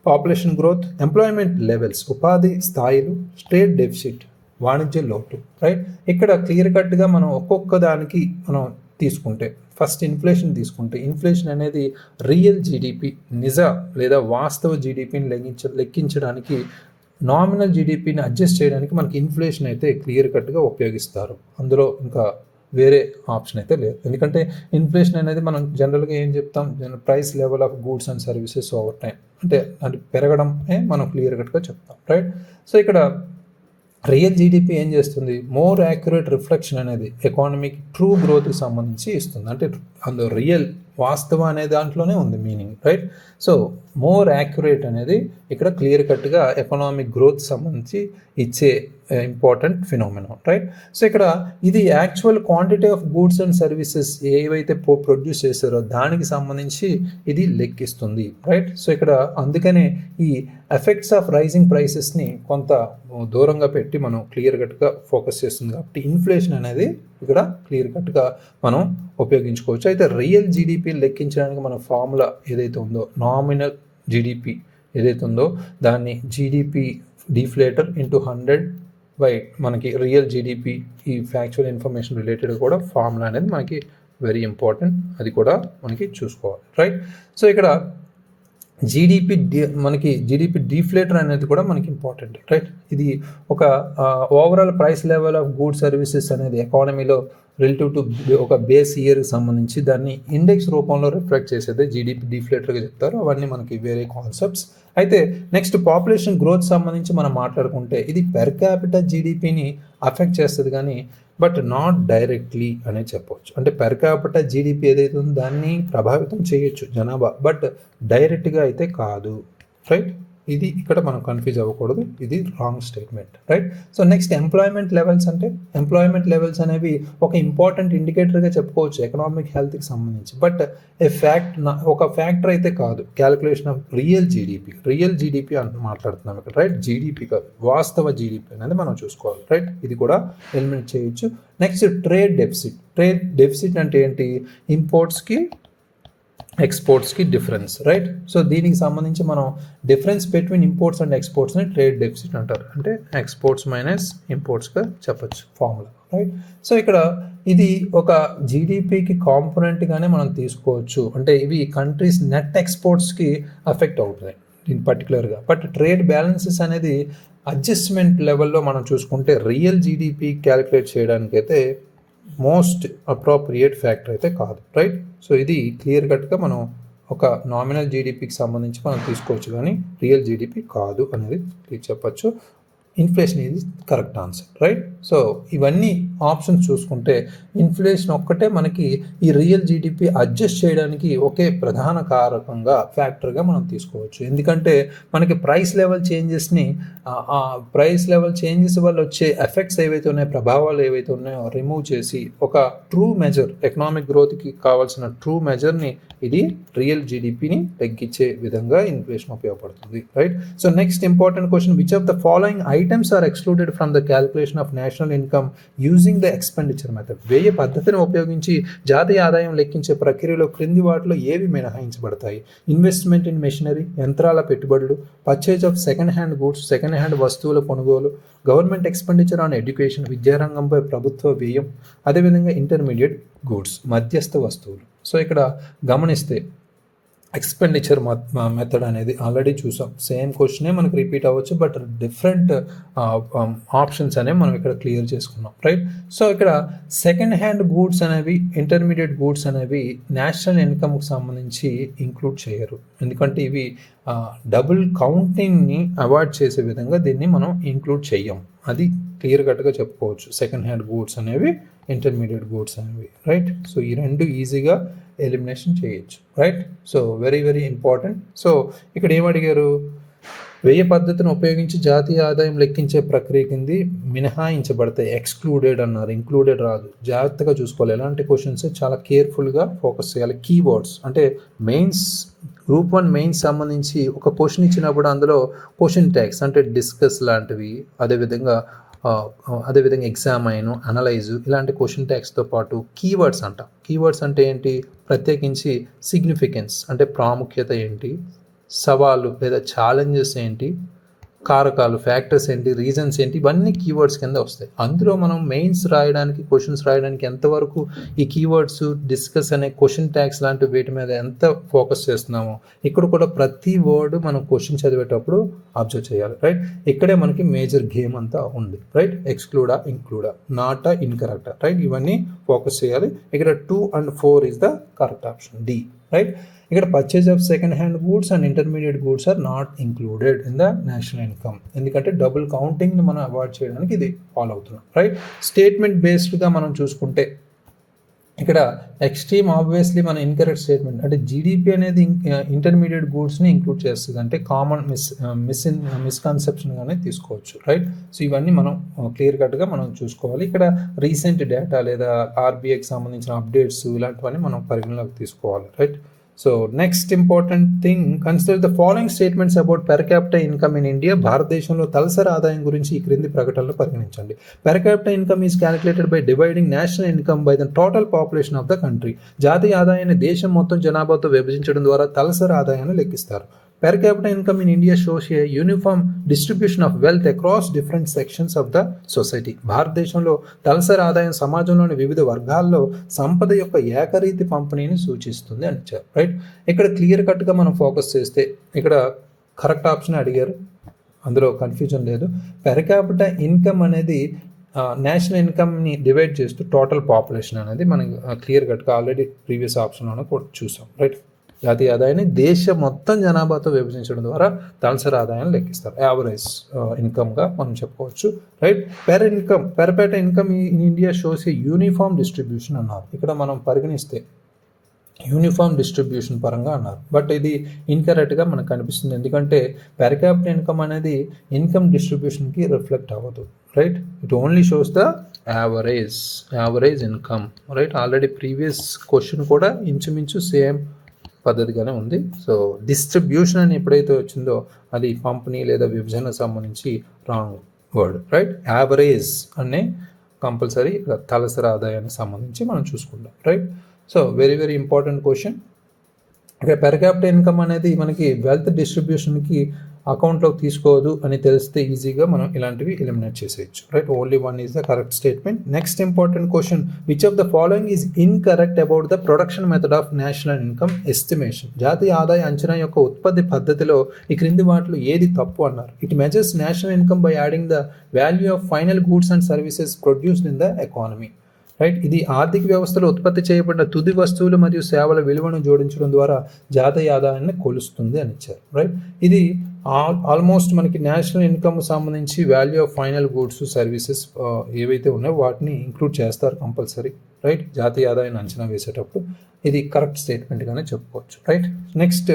పాపులేషన్ గ్రోత్, ఎంప్లాయ్మెంట్ లెవెల్స్, ఉపాధి స్థాయిలు, స్టేట్ డెఫిసిట్, వాణిజ్య లోటు, రైట్. ఇక్కడ క్లియర్ కట్గా మనం ఒక్కొక్క దానికి మనం తీసుకుంటే ఫస్ట్ ఇన్ఫ్లేషన్ తీసుకుంటే, ఇన్ఫ్లేషన్ అనేది రియల్ జీడిపి నిజ లేదా వాస్తవ జీడిపిని లెక్కించడానికి నామినల్ జీడిపిని అడ్జస్ట్ చేయడానికి మనకి ఇన్ఫ్లేషన్ అయితే క్లియర్ కట్గా ఉపయోగిస్తారు. అందులో ఇంకా వేరే ఆప్షన్ అయితే లేదు. ఎందుకంటే ఇన్ఫ్లేషన్ అనేది మనం జనరల్గా ఏం చెప్తాం, price level of goods and services over time, అంటే అది పెరగడమే మనం క్లియర్ కట్గా చెప్తాం, రైట్. సో ఇక్కడ రియల్ జీడిపి ఏం చేస్తుంది, మోర్ యాక్యురేట్ రిఫ్లెక్షన్ అనేది ఎకానమీకి ట్రూ గ్రోత్కి సంబంధించి ఇస్తుంది. అంటే అందులో రియల్ వాస్తవం అనే దాంట్లోనే ఉంది meaning, right. So more accurate అనేది ఇక్కడ క్లియర్ కట్గా ఎకనామిక్ గ్రోత్ సంబంధించి ఇచ్చే ఇంపార్టెంట్ ఫినామినా, రైట్. సో ఇక్కడ ఇది actual quantity of goods and services ఏవైతే ప్రొడ్యూస్ చేశారో దానికి సంబంధించి ఇది లెక్కిస్తుంది, రైట్. సో ఇక్కడ అందుకనే ఈ ఎఫెక్ట్స్ ఆఫ్ రైజింగ్ ప్రైసెస్ని కొంత దూరంగా పెట్టి మనం క్లియర్ కట్గా ఫోకస్ చేస్తుంది కాబట్టి ఇన్ఫ్లేషన్ అనేది ఇక్కడ క్లియర్ కట్గా మనం ఉపయోగించుకోవచ్చు. అయితే రియల్ జీడిపి లెక్కించడానికి మన ఫార్ములా ఏదైతే ఉందో, నామినల్ జీడిపి ఏదైతే ఉందో దాన్ని జీడిపి డిఫ్లేటర్ ఇంటూ 100 బై మనకి రియల్ జీడిపి, ఈ ఫ్యాక్చువల్ ఇన్ఫర్మేషన్ రిలేటెడ్ కూడా ఫార్ములా అనేది మనకి వెరీ ఇంపార్టెంట్, అది కూడా మనకి చూసుకోవాలి, రైట్. సో ఇక్కడ మనకి జీడిపి డిఫ్లేటర్ అనేది కూడా మనకి ఇంపార్టెంట్, రైట్. ఇది ఒక overall price level of goods services అనేది ఎకానమీలో రిలేటివ్ టు ఒక బేస్ ఇయర్కి సంబంధించి దాన్ని ఇండెక్స్ రూపంలో రిఫ్లెక్ట్ చేసేది జీడిపి డిఫ్లేటర్గా చెప్తారు. అవన్నీ మనకి వేరే కాన్సెప్ట్స్. అయితే నెక్స్ట్ పాపులేషన్ గ్రోత్ సంబంధించి మనం మాట్లాడుకుంటే ఇది పెర్ క్యాపిటల్ జీడిపిని అఫెక్ట్ చేస్తుంది కానీ బట్ నాట్ డైరెక్ట్లీ అనే చెప్పవచ్చు. అంటే పెర్ క్యాపిటల్ జీడిపి ఏదైతే ఉందో దాన్ని ప్రభావితం చేయొచ్చు జనాభా, బట్ డైరెక్ట్గా అయితే కాదు, రైట్. ఇది ఇక్కడ మనం కన్ఫ్యూజ్ అవ్వకూడదు, ఇది wrong statement, right. So next employment levels. అంటే ఎంప్లాయ్మెంట్ లెవెల్స్ అనేవి ఒక ఇంపార్టెంట్ ఇండికేటర్గా చెప్పుకోవచ్చు ఎకనామిక్ హెల్త్కి సంబంధించి, బట్ ఒక ఫ్యాక్టర్ అయితే కాదు క్యాలిక్యులేషన్ ఆఫ్ రియల్ జీడిపి అని మాట్లాడుతున్నాం ఇక్కడ, రైట్. జీడిపి కాదు, వాస్తవ జీడిపి అనేది మనం చూసుకోవాలి, రైట్. ఇది కూడా ఎలిమినేట్ చేయొచ్చు. నెక్స్ట్ ట్రేడ్ డెఫిసిట్ అంటే ఏంటి, ఇంపోర్ట్స్కి ఎక్స్పోర్ట్స్కి డిఫరెన్స్, రైట్. సో దీనికి సంబంధించి మనం డిఫరెన్స్ బిట్వీన్ ఇంపోర్ట్స్ అండ్ ఎక్స్పోర్ట్స్ని ట్రేడ్ డెఫిసిట్ అంటారు. అంటే ఎక్స్పోర్ట్స్ మైనస్ ఇంపోర్ట్స్గా చెప్పచ్చు ఫార్ములా, రైట్. సో ఇక్కడ ఇది ఒక జీడిపికి కాంపోనెంట్గానే మనం తీసుకోవచ్చు. అంటే ఇవి కంట్రీస్ నెట్ ఎక్స్పోర్ట్స్కి అఫెక్ట్ అవుతుంది ఇన్ పర్టికులర్గా. బట్ ట్రేడ్ బ్యాలెన్సెస్ అనేది అడ్జస్ట్మెంట్ లెవెల్లో మనం చూసుకుంటే రియల్ జీడిపి క్యాలిక్యులేట్ చేయడానికి అయితే మోస్ట్ అప్రోప్రియేట్ ఫ్యాక్టర్ అయితే కాదు, రైట్. సో ఇది క్లియర్ కట్గా మనం ఒక నామినల్ జీడిపికి సంబంధించి మనం తీసుకోవచ్చు కానీ రియల్ జీడిపి కాదు అనేది చెప్పచ్చు. ఇన్ఫ్లేషన్ ఇది కరెక్ట్ ఆన్సర్, రైట్. సో ఇవన్నీ ఆప్షన్స్ చూసుకుంటే ఇన్ఫ్లేషన్ ఒక్కటే మనకి ఈ రియల్ జీడిపి అడ్జస్ట్ చేయడానికి ఒకే ప్రధాన కారకంగా ఫ్యాక్టర్గా మనం తీసుకోవచ్చు. ఎందుకంటే మనకి ప్రైస్ లెవెల్ చేంజెస్ వల్ల వచ్చే ఎఫెక్ట్స్ ఏవైతే ఉన్నాయో, ప్రభావాలు ఏవైతే ఉన్నాయో రిమూవ్ చేసి ఒక ట్రూ మెజర్, ఎకనామిక్ గ్రోత్కి కావాల్సిన ట్రూ మెజర్ని ఇది రియల్ జీడిపిని తగ్గించే విధంగా ఇన్ఫ్లేషన్ ఉపయోగపడుతుంది, right. So next important question, which of the following items are excluded from the calculation of national income using the expenditure method. వ్యయ పద్ధతిని ఉపయోగించి జాతీయ ఆదాయం లెక్కించే ప్రక్రియలో క్రింది వాటిలో ఏవి మినహాయించబడతాయి? ఇన్వెస్ట్మెంట్ ఇన్ మెషినరీ, యంత్రాల పెట్టుబడులు, purchase of second hand goods, second hand వస్తువుల కొనుగోలు, గవర్నమెంట్ ఎక్స్పెండిచర్ ఆన్ ఎడ్యుకేషన్, విద్యారంగంపై ప్రభుత్వ వ్యయం, అదేవిధంగా ఇంటర్మీడియట్ గూడ్స్, మధ్యస్థ వస్తువులు. సో ఇక్కడ గమనిస్తే ఎక్స్పెండిచర్ మెథడ్ అనేది ఆల్రెడీ చూసాం, సేమ్ క్వశ్చనే మనకు రిపీట్ అవ్వచ్చు, బట్ డిఫరెంట్ ఆప్షన్స్ అనేవి మనం ఇక్కడ క్లియర్ చేసుకున్నాం, రైట్. సో ఇక్కడ సెకండ్ హ్యాండ్ గూడ్స్ అనేవి, ఇంటర్మీడియట్ గూడ్స్ అనేవి నేషనల్ ఇన్కమ్కి సంబంధించి ఇంక్లూడ్ చేయరు, ఎందుకంటే ఇవి డబుల్ కౌంటింగ్ని అవాయిడ్ చేసే విధంగా దీన్ని మనం ఇంక్లూడ్ చెయ్యం. అది క్లియర్ కట్గా చెప్పుకోవచ్చు, సెకండ్ హ్యాండ్ గూడ్స్ అనేవి, ఇంటర్మీడియట్ గూడ్స్ అనేవి, రైట్. సో ఈ రెండు ఈజీగా ఎలిమినేషన్ చేయొచ్చు, right. So very very important. So ఇక్కడ ఏమడిగారు, వ్యయ పద్ధతిని ఉపయోగించి జాతీయ ఆదాయం లెక్కించే ప్రక్రియ కింది మినహాయించబడతాయి, ఎక్స్క్లూడెడ్ అన్నారు, ఇంక్లూడెడ్ రాదు. జాగ్రత్తగా చూసుకోవాలి, ఎలాంటి క్వశ్చన్స్ చాలా కేర్ఫుల్గా ఫోకస్ చేయాలి. కీవర్డ్స్ అంటే మెయిన్స్, గ్రూప్ 1 మెయిన్స్ సంబంధించి ఒక క్వశ్చన్ ఇచ్చినప్పుడు అందులో క్వశ్చన్ ట్యాగ్స్ అంటే డిస్కస్ లాంటివి, అదేవిధంగా ఎగ్జామైన్, అనలైజ్ ఇలాంటి క్వశ్చన్ ట్యాగ్స్తో పాటు కీవర్డ్స్ అంట. కీవర్డ్స్ అంటే ఏంటి, ప్రత్యేకించి సిగ్నిఫికెన్స్ అంటే ప్రాముఖ్యత ఏంటి, సవాళ్ళు లేదా ఛాలెంజెస్ ఏంటి, కారకాలు ఫ్యాక్టర్స్ ఏంటి, రీజన్స్ ఏంటి, ఇవన్నీ కీవర్డ్స్ కింద వస్తాయి. అందులో మనం మెయిన్స్ రాయడానికి, క్వశ్చన్స్ రాయడానికి ఎంతవరకు ఈ కీవర్డ్స్, డిస్కస్ అనే క్వశ్చన్ ట్యాగ్స్ లాంటి వీటి మీద ఎంత ఫోకస్ చేస్తున్నామో ఇక్కడ కూడా ప్రతి వర్డ్ మనం క్వశ్చన్ చదివేటప్పుడు అబ్జర్వ్ చేయాలి, రైట్. ఇక్కడే మనకి మేజర్ గేమ్ అంతా ఉంది, రైట్. ఎక్స్క్లూడా, ఇంక్లూడా, నాటా, ఇన్కరెక్టా, రైట్. ఇవన్నీ ఫోకస్ చేయాలి. ఇక్కడ 2 and 4 is the correct option, D. Right. ఇక్కడ purchase of second hand goods and intermediate goods are not included in the national income. ఎందుకంటే డబుల్ కౌంటింగ్ని మనం అవాయిడ్ చేయడానికి ఇది ఫాలో అవుతున్నాం. రైట్. స్టేట్మెంట్ బేస్డ్గా మనం చూసుకుంటే ఇక్కడ ఎక్స్ట్రీమ్ ఆబ్వియస్లీ మన ఇన్కరెక్ట్ స్టేట్మెంట్, అంటే జీడిపి అనేది ఇంటర్మీడియట్ గూడ్స్ని ఇంక్లూడ్ చేస్తుంది, అంటే కామన్ మిస్కన్సెప్షన్గానే తీసుకోవచ్చు. రైట్. సో ఇవన్నీ మనం క్లియర్ కట్గా మనం చూసుకోవాలి. ఇక్కడ రీసెంట్ డేటా లేదా ఆర్బీఐకి సంబంధించిన అప్డేట్స్ ఇలాంటివన్నీ మనం పరిగణలోకి తీసుకోవాలి. Right. So next important thing, consider the following statements about per capital income in India. భారతదేశంలో తలసరి ఆదాయం గురించి ఈ క్రింది ప్రకటనలు పరిగణించండి. Per capital income is calculated by dividing national income by the total population of the country. జాతీయ ఆదాయాన్ని దేశం మొత్తం జనాభాతో విభజించడం ద్వారా తలసరి ఆదాయాన్ని లెక్కిస్తారు. Per capita income in India shows a uniform distribution of wealth across different sections of the society. భారతదేశంలో తలసరి ఆదాయం సమాజంలోని వివిధ వర్గాల్లో సంపద యొక్క ఏకరీతి పంపిణీని సూచిస్తుంది అని చెప్పారు. రైట్. ఇక్కడ క్లియర్ కట్గా మనం ఫోకస్ చేస్తే ఇక్కడ కరెక్ట్ ఆప్షన్ అడిగారు, అందులో కన్ఫ్యూజన్ లేదు. పెర్ క్యాపిటల్ ఇన్కమ్ అనేది నేషనల్ ఇన్కమ్ని డివైడ్ చేస్తూ టోటల్ పాపులేషన్ అనేది మనం క్లియర్ కట్గా ఆల్రెడీ ప్రీవియస్ ఆప్షన్లోనే కూడా చూసాం. రైట్. జాతీయ ఆదాయాన్ని దేశం మొత్తం జనాభాతో విభజించడం ద్వారా తలసరి ఆదాయాన్ని లెక్కిస్తారు, యావరేజ్ ఇన్కమ్గా మనం చెప్పుకోవచ్చు. Right. Per capital income in India shows a uniform distribution అన్నారు. ఇక్కడ మనం పరిగణిస్తే యూనిఫామ్ డిస్ట్రిబ్యూషన్ పరంగా అన్నారు, బట్ ఇది ఇన్కరెక్ట్గా మనకు కనిపిస్తుంది. ఎందుకంటే పెర్ క్యాపిటల్ ఇన్కమ్ అనేది ఇన్కమ్ డిస్ట్రిబ్యూషన్కి రిఫ్లెక్ట్ అవ్వదు. Right. It only shows the average income. Right. Already previous question కూడా ఇంచుమించు సేమ్ పద్ధతిగానే ఉంది. సో డిస్ట్రిబ్యూషన్ అని ఎప్పుడైతే వచ్చిందో అది పంపిణీ లేదా విభజనకు సంబంధించి రాంగ్ వర్డ్. రైట్. యావరేజ్ అనే కంపల్సరీ తలసరి ఆదాయానికి సంబంధించి మనం చూసుకుంటాం. Right. So very very important question. ఇక్కడ పెర్ క్యాపిటల్ ఇన్కమ్ అనేది మనకి వెల్త్ డిస్ట్రిబ్యూషన్కి అకౌంట్లోకి తీసుకోవద్దు అని తెలిస్తే ఈజీగా మనం ఇలాంటివి ఎలిమినేట్ చేసేయచ్చు. Right. Only one is the correct statement. Next important question, which of the following is incorrect about the production method of national income estimation. జాతీయ ఆదాయ అంచనా యొక్క ఉత్పత్తి పద్ధతిలో ఈ క్రింది వాటిలో ఏది తప్పు అన్నారు. It measures national income by adding the value of final goods and services produced in the economy. Right. ఇది ఆర్థిక వ్యవస్థలో ఉత్పత్తి చేయబడిన తుది వస్తువులు మరియు సేవల విలువను జోడించడం ద్వారా జాతీయ ఆదాయాన్ని కొలుస్తుంది అని ఇచ్చారు. రైట్. ఇది ఆల్మోస్ట్ మనకి నేషనల్ ఇన్కమ్ సంబంధించి value of final goods services ఏవైతే ఉన్నాయో వాటిని ఇంక్లూడ్ చేస్తారు కంపల్సరీ. రైట్. జాతీయ ఆదాయాన్ని అంచనా వేసేటప్పుడు ఇది కరెక్ట్ స్టేట్మెంట్గానే చెప్పుకోవచ్చు. Right. Next,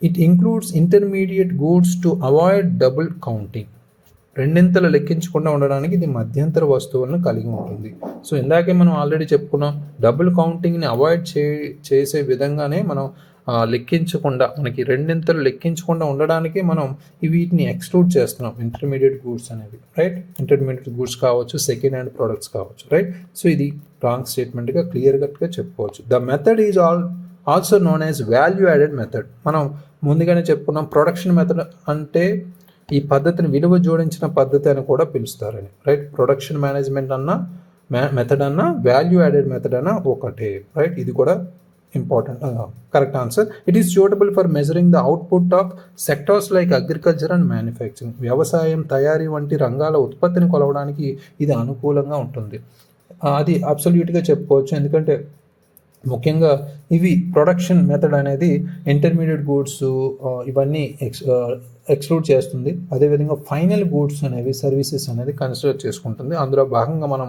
it includes intermediate goods to avoid double counting. రెండింతలు లెక్కించకుండా ఉండడానికి ఇది మధ్యంతర వస్తువులను కలిగి ఉంటుంది. సో ఇందాకే మనం ఆల్రెడీ చెప్పుకున్నాం, డబుల్ కౌంటింగ్ని అవాయిడ్ చేసే విధంగానే మనం లెక్కించకుండా, మనకి రెండింతలు లెక్కించకుండా ఉండడానికి మనం వీటిని ఎక్స్క్లూడ్ చేస్తున్నాం, ఇంటర్మీడియట్ గూడ్స్ అనేవి. రైట్. ఇంటర్మీడియట్ గూడ్స్ కావచ్చు, సెకండ్ హ్యాండ్ ప్రొడక్ట్స్ కావచ్చు. రైట్. సో ఇది రాంగ్ స్టేట్మెంట్గా క్లియర్ కట్గా చెప్పుకోవచ్చు. The method is also known as value added method. మనం ముందుగానే చెప్పుకున్నాం, ప్రొడక్షన్ మెథడ్ అంటే ఈ పద్ధతిని విలువ జోడించిన పద్ధతి అని కూడా పిలుస్తారని. రైట్. ప్రొడక్షన్ మేనేజ్మెంట్ అన్న మెథడ్ అన్న వాల్యూ యాడెడ్ మెథడ్ అన్న ఒకటే. రైట్. ఇది కూడా important. Correct answer. It is suitable for measuring the output of sectors like agriculture and manufacturing. వ్యవసాయం, తయారీ వంటి రంగాల ఉత్పత్తిని కొలవడానికి ఇది అనుకూలంగా ఉంటుంది. అది అబ్సల్యూట్గా చెప్పుకోవచ్చు. ఎందుకంటే ముఖ్యంగా ఇవి ప్రొడక్షన్ మెథడ్ అనేది ఇంటర్మీడియట్ గూడ్స్ ఇవన్నీ ఎక్స్క్లూడ్ చేస్తుంది. అదేవిధంగా ఫైనల్ గూడ్స్ అనేవి, సర్వీసెస్ అనేది కన్సిడర్ చేసుకుంటుంది. అందులో భాగంగా మనం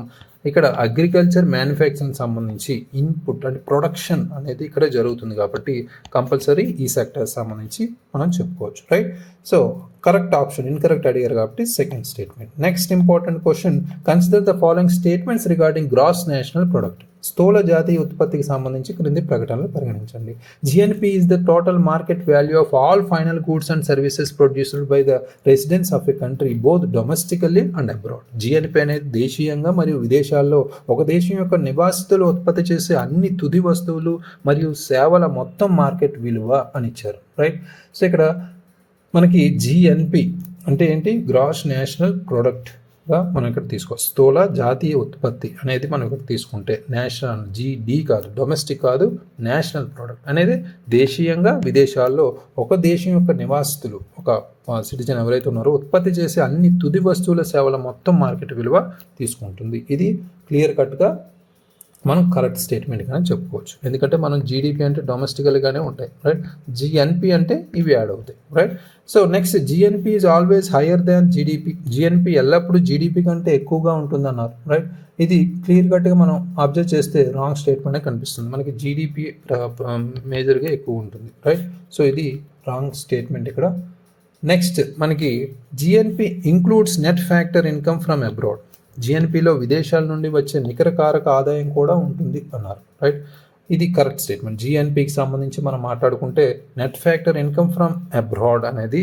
ఇక్కడ అగ్రికల్చర్, మ్యానుఫ్యాక్చరింగ్ సంబంధించి ఇన్పుట్ అంటే ప్రొడక్షన్ అనేది ఇక్కడ జరుగుతుంది కాబట్టి కంపల్సరీ ఈ సెక్టర్ సంబంధించి మనం చెప్పుకోవచ్చు. Right. So correct option, incorrect అడిగారు కాబట్టి second statement. Next important question, consider the following statements regarding gross national product. స్థూల జాతీయ ఉత్పత్తికి సంబంధించి క్రింది ప్రకటనలు పరిగణించండి. GNP is the total market value of all final goods and services produced by the residents of a country both domestically and abroad. GNP అనేది దేశీయంగా మరియు విదేశాల్లో ఒక దేశం యొక్క నివాసితులు ఉత్పత్తి చేసే అన్ని తుది వస్తువులు మరియు సేవల మొత్తం మార్కెట్ విలువ అని ఇచ్చారు. రైట్. సో ఇక్కడ మనకి జిఎన్పి అంటే ఏంటి? గ్రాస్ నేషనల్ ప్రోడక్ట్గా మనం ఇక్కడ తీసుకోవచ్చు. స్థూల జాతీయ ఉత్పత్తి అనేది మనం ఇక్కడ తీసుకుంటే నేషనల్, జిడి కాదు, డొమెస్టిక్ కాదు, నేషనల్ ప్రోడక్ట్ అనేది దేశీయంగా విదేశాల్లో ఒక దేశం యొక్క నివాసితులు, ఒక సిటిజన్ ఎవరైతే ఉన్నారో ఉత్పత్తి చేసే అన్ని తుది వస్తువుల సేవల మొత్తం మార్కెట్ విలువ తీసుకుంటుంది. ఇది క్లియర్ కట్గా మనం కరెక్ట్ స్టేట్మెంట్ కానీ చెప్పుకోవచ్చు. ఎందుకంటే మనం జీడిపి అంటే డొమెస్టికల్గానే ఉంటాయి, రైట్. జిఎన్పి అంటే ఇవి యాడ్ అవుతాయి, right. So next GNP is always higher than GDP. GNP ఎల్లప్పుడూ జీడిపి కంటే ఎక్కువగా ఉంటుంది అన్నారు, రైట్. ఇది క్లియర్ కట్గా మనం అబ్జర్వ్ చేస్తే రాంగ్ స్టేట్మెంటే కనిపిస్తుంది. మనకి జీడిపి మేజర్గా ఎక్కువ ఉంటుంది, రైట్. సో ఇది రాంగ్ స్టేట్మెంట్ ఇక్కడ. నెక్స్ట్ మనకి GNP includes net factor income from abroad. జిఎన్పిలో విదేశాల నుండి వచ్చే నికర కారక ఆదాయం కూడా ఉంటుంది అన్నారు, రైట్. ఇది కరెక్ట్ స్టేట్మెంట్. జిఎన్పికి సంబంధించి మనం మాట్లాడుకుంటే net factor income from abroad అనేది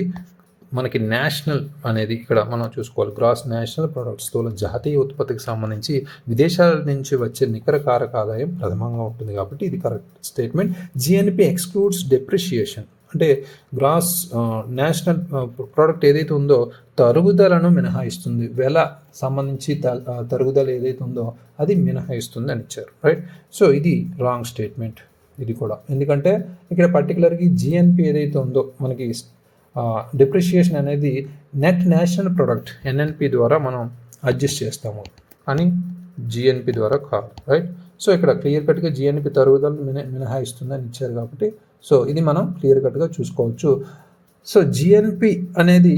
మనకి నేషనల్ అనేది ఇక్కడ మనం చూసుకోవాలి. గ్రాస్ నేషనల్ ప్రొడక్ట్, స్థూల జాతీయ ఉత్పత్తికి సంబంధించి విదేశాల నుంచి వచ్చే నికర కారక ఆదాయం ప్రథమంగా ఉంటుంది కాబట్టి ఇది correct statement. GNP excludes depreciation, అంటే గ్రాస్ నేషనల్ ప్రోడక్ట్ ఏదైతే ఉందో తరుగుదలను మినహాయిస్తుంది. వెల సంబంధించి తరుగుదల ఏదైతే ఉందో అది మినహాయిస్తుంది అని ఇచ్చారు, రైట్. సో ఇది రాంగ్ స్టేట్మెంట్ ఇది కూడా. ఎందుకంటే ఇక్కడ పర్టికులర్గా జిఎన్పి ఏదైతే ఉందో మనకి డిప్రిషియేషన్ అనేది నెట్ నేషనల్ ప్రొడక్ట్ ఎన్ఎన్పి ద్వారా మనం అడ్జస్ట్ చేస్తాము అని జిఎన్పి ద్వారా కాదు, రైట్. సో ఇక్కడ క్లియర్ కట్గా జిఎన్పి తరుగుదలను మినహాయిస్తుందని ఇచ్చారు కాబట్టి సో ఇది మనం క్లియర్ కట్గా చూసుకోవచ్చు. సో జిఎన్పి అనేది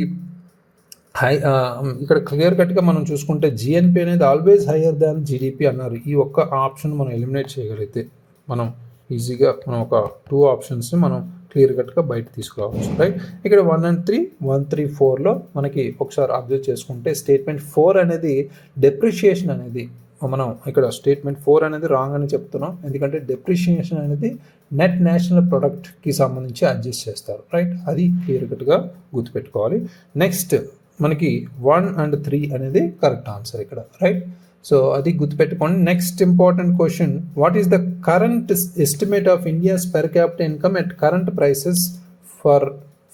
ఇక్కడ క్లియర్ కట్గా మనం చూసుకుంటే జిఎన్పి అనేది ఆల్వేస్ హయ్యర్ దాన్ జీడిపి అన్నారు. ఈ ఒక్క ఆప్షన్ మనం ఎలిమినేట్ చేయగలిగితే మనం ఈజీగా మనం ఒక 2 ఆప్షన్స్ని మనం క్లియర్ కట్గా బయట తీసుకురావచ్చు, రైట్. ఇక్కడ 1 and 3, 1, 3, 4లో మనకి ఒకసారి అబ్జర్వ్ చేసుకుంటే స్టేట్మెంట్ 4 అనేది డెప్రిషియేషన్ అనేది మనం ఇక్కడ స్టేట్మెంట్ 4 అనేది రాంగ్ అని చెప్తున్నాం. ఎందుకంటే డెప్రిషియేషన్ అనేది నెట్ నేషనల్ ప్రొడక్ట్కి సంబంధించి అడ్జస్ట్ చేస్తారు, రైట్. అది క్లియర్ కట్గా గుర్తుపెట్టుకోవాలి. నెక్స్ట్ మనకి 1 and 3 అనేది కరెక్ట్ ఆన్సర్ ఇక్కడ, రైట్. సో అది గుర్తుపెట్టుకోండి. Next important question, what is the current estimate of India's per capital income at current prices for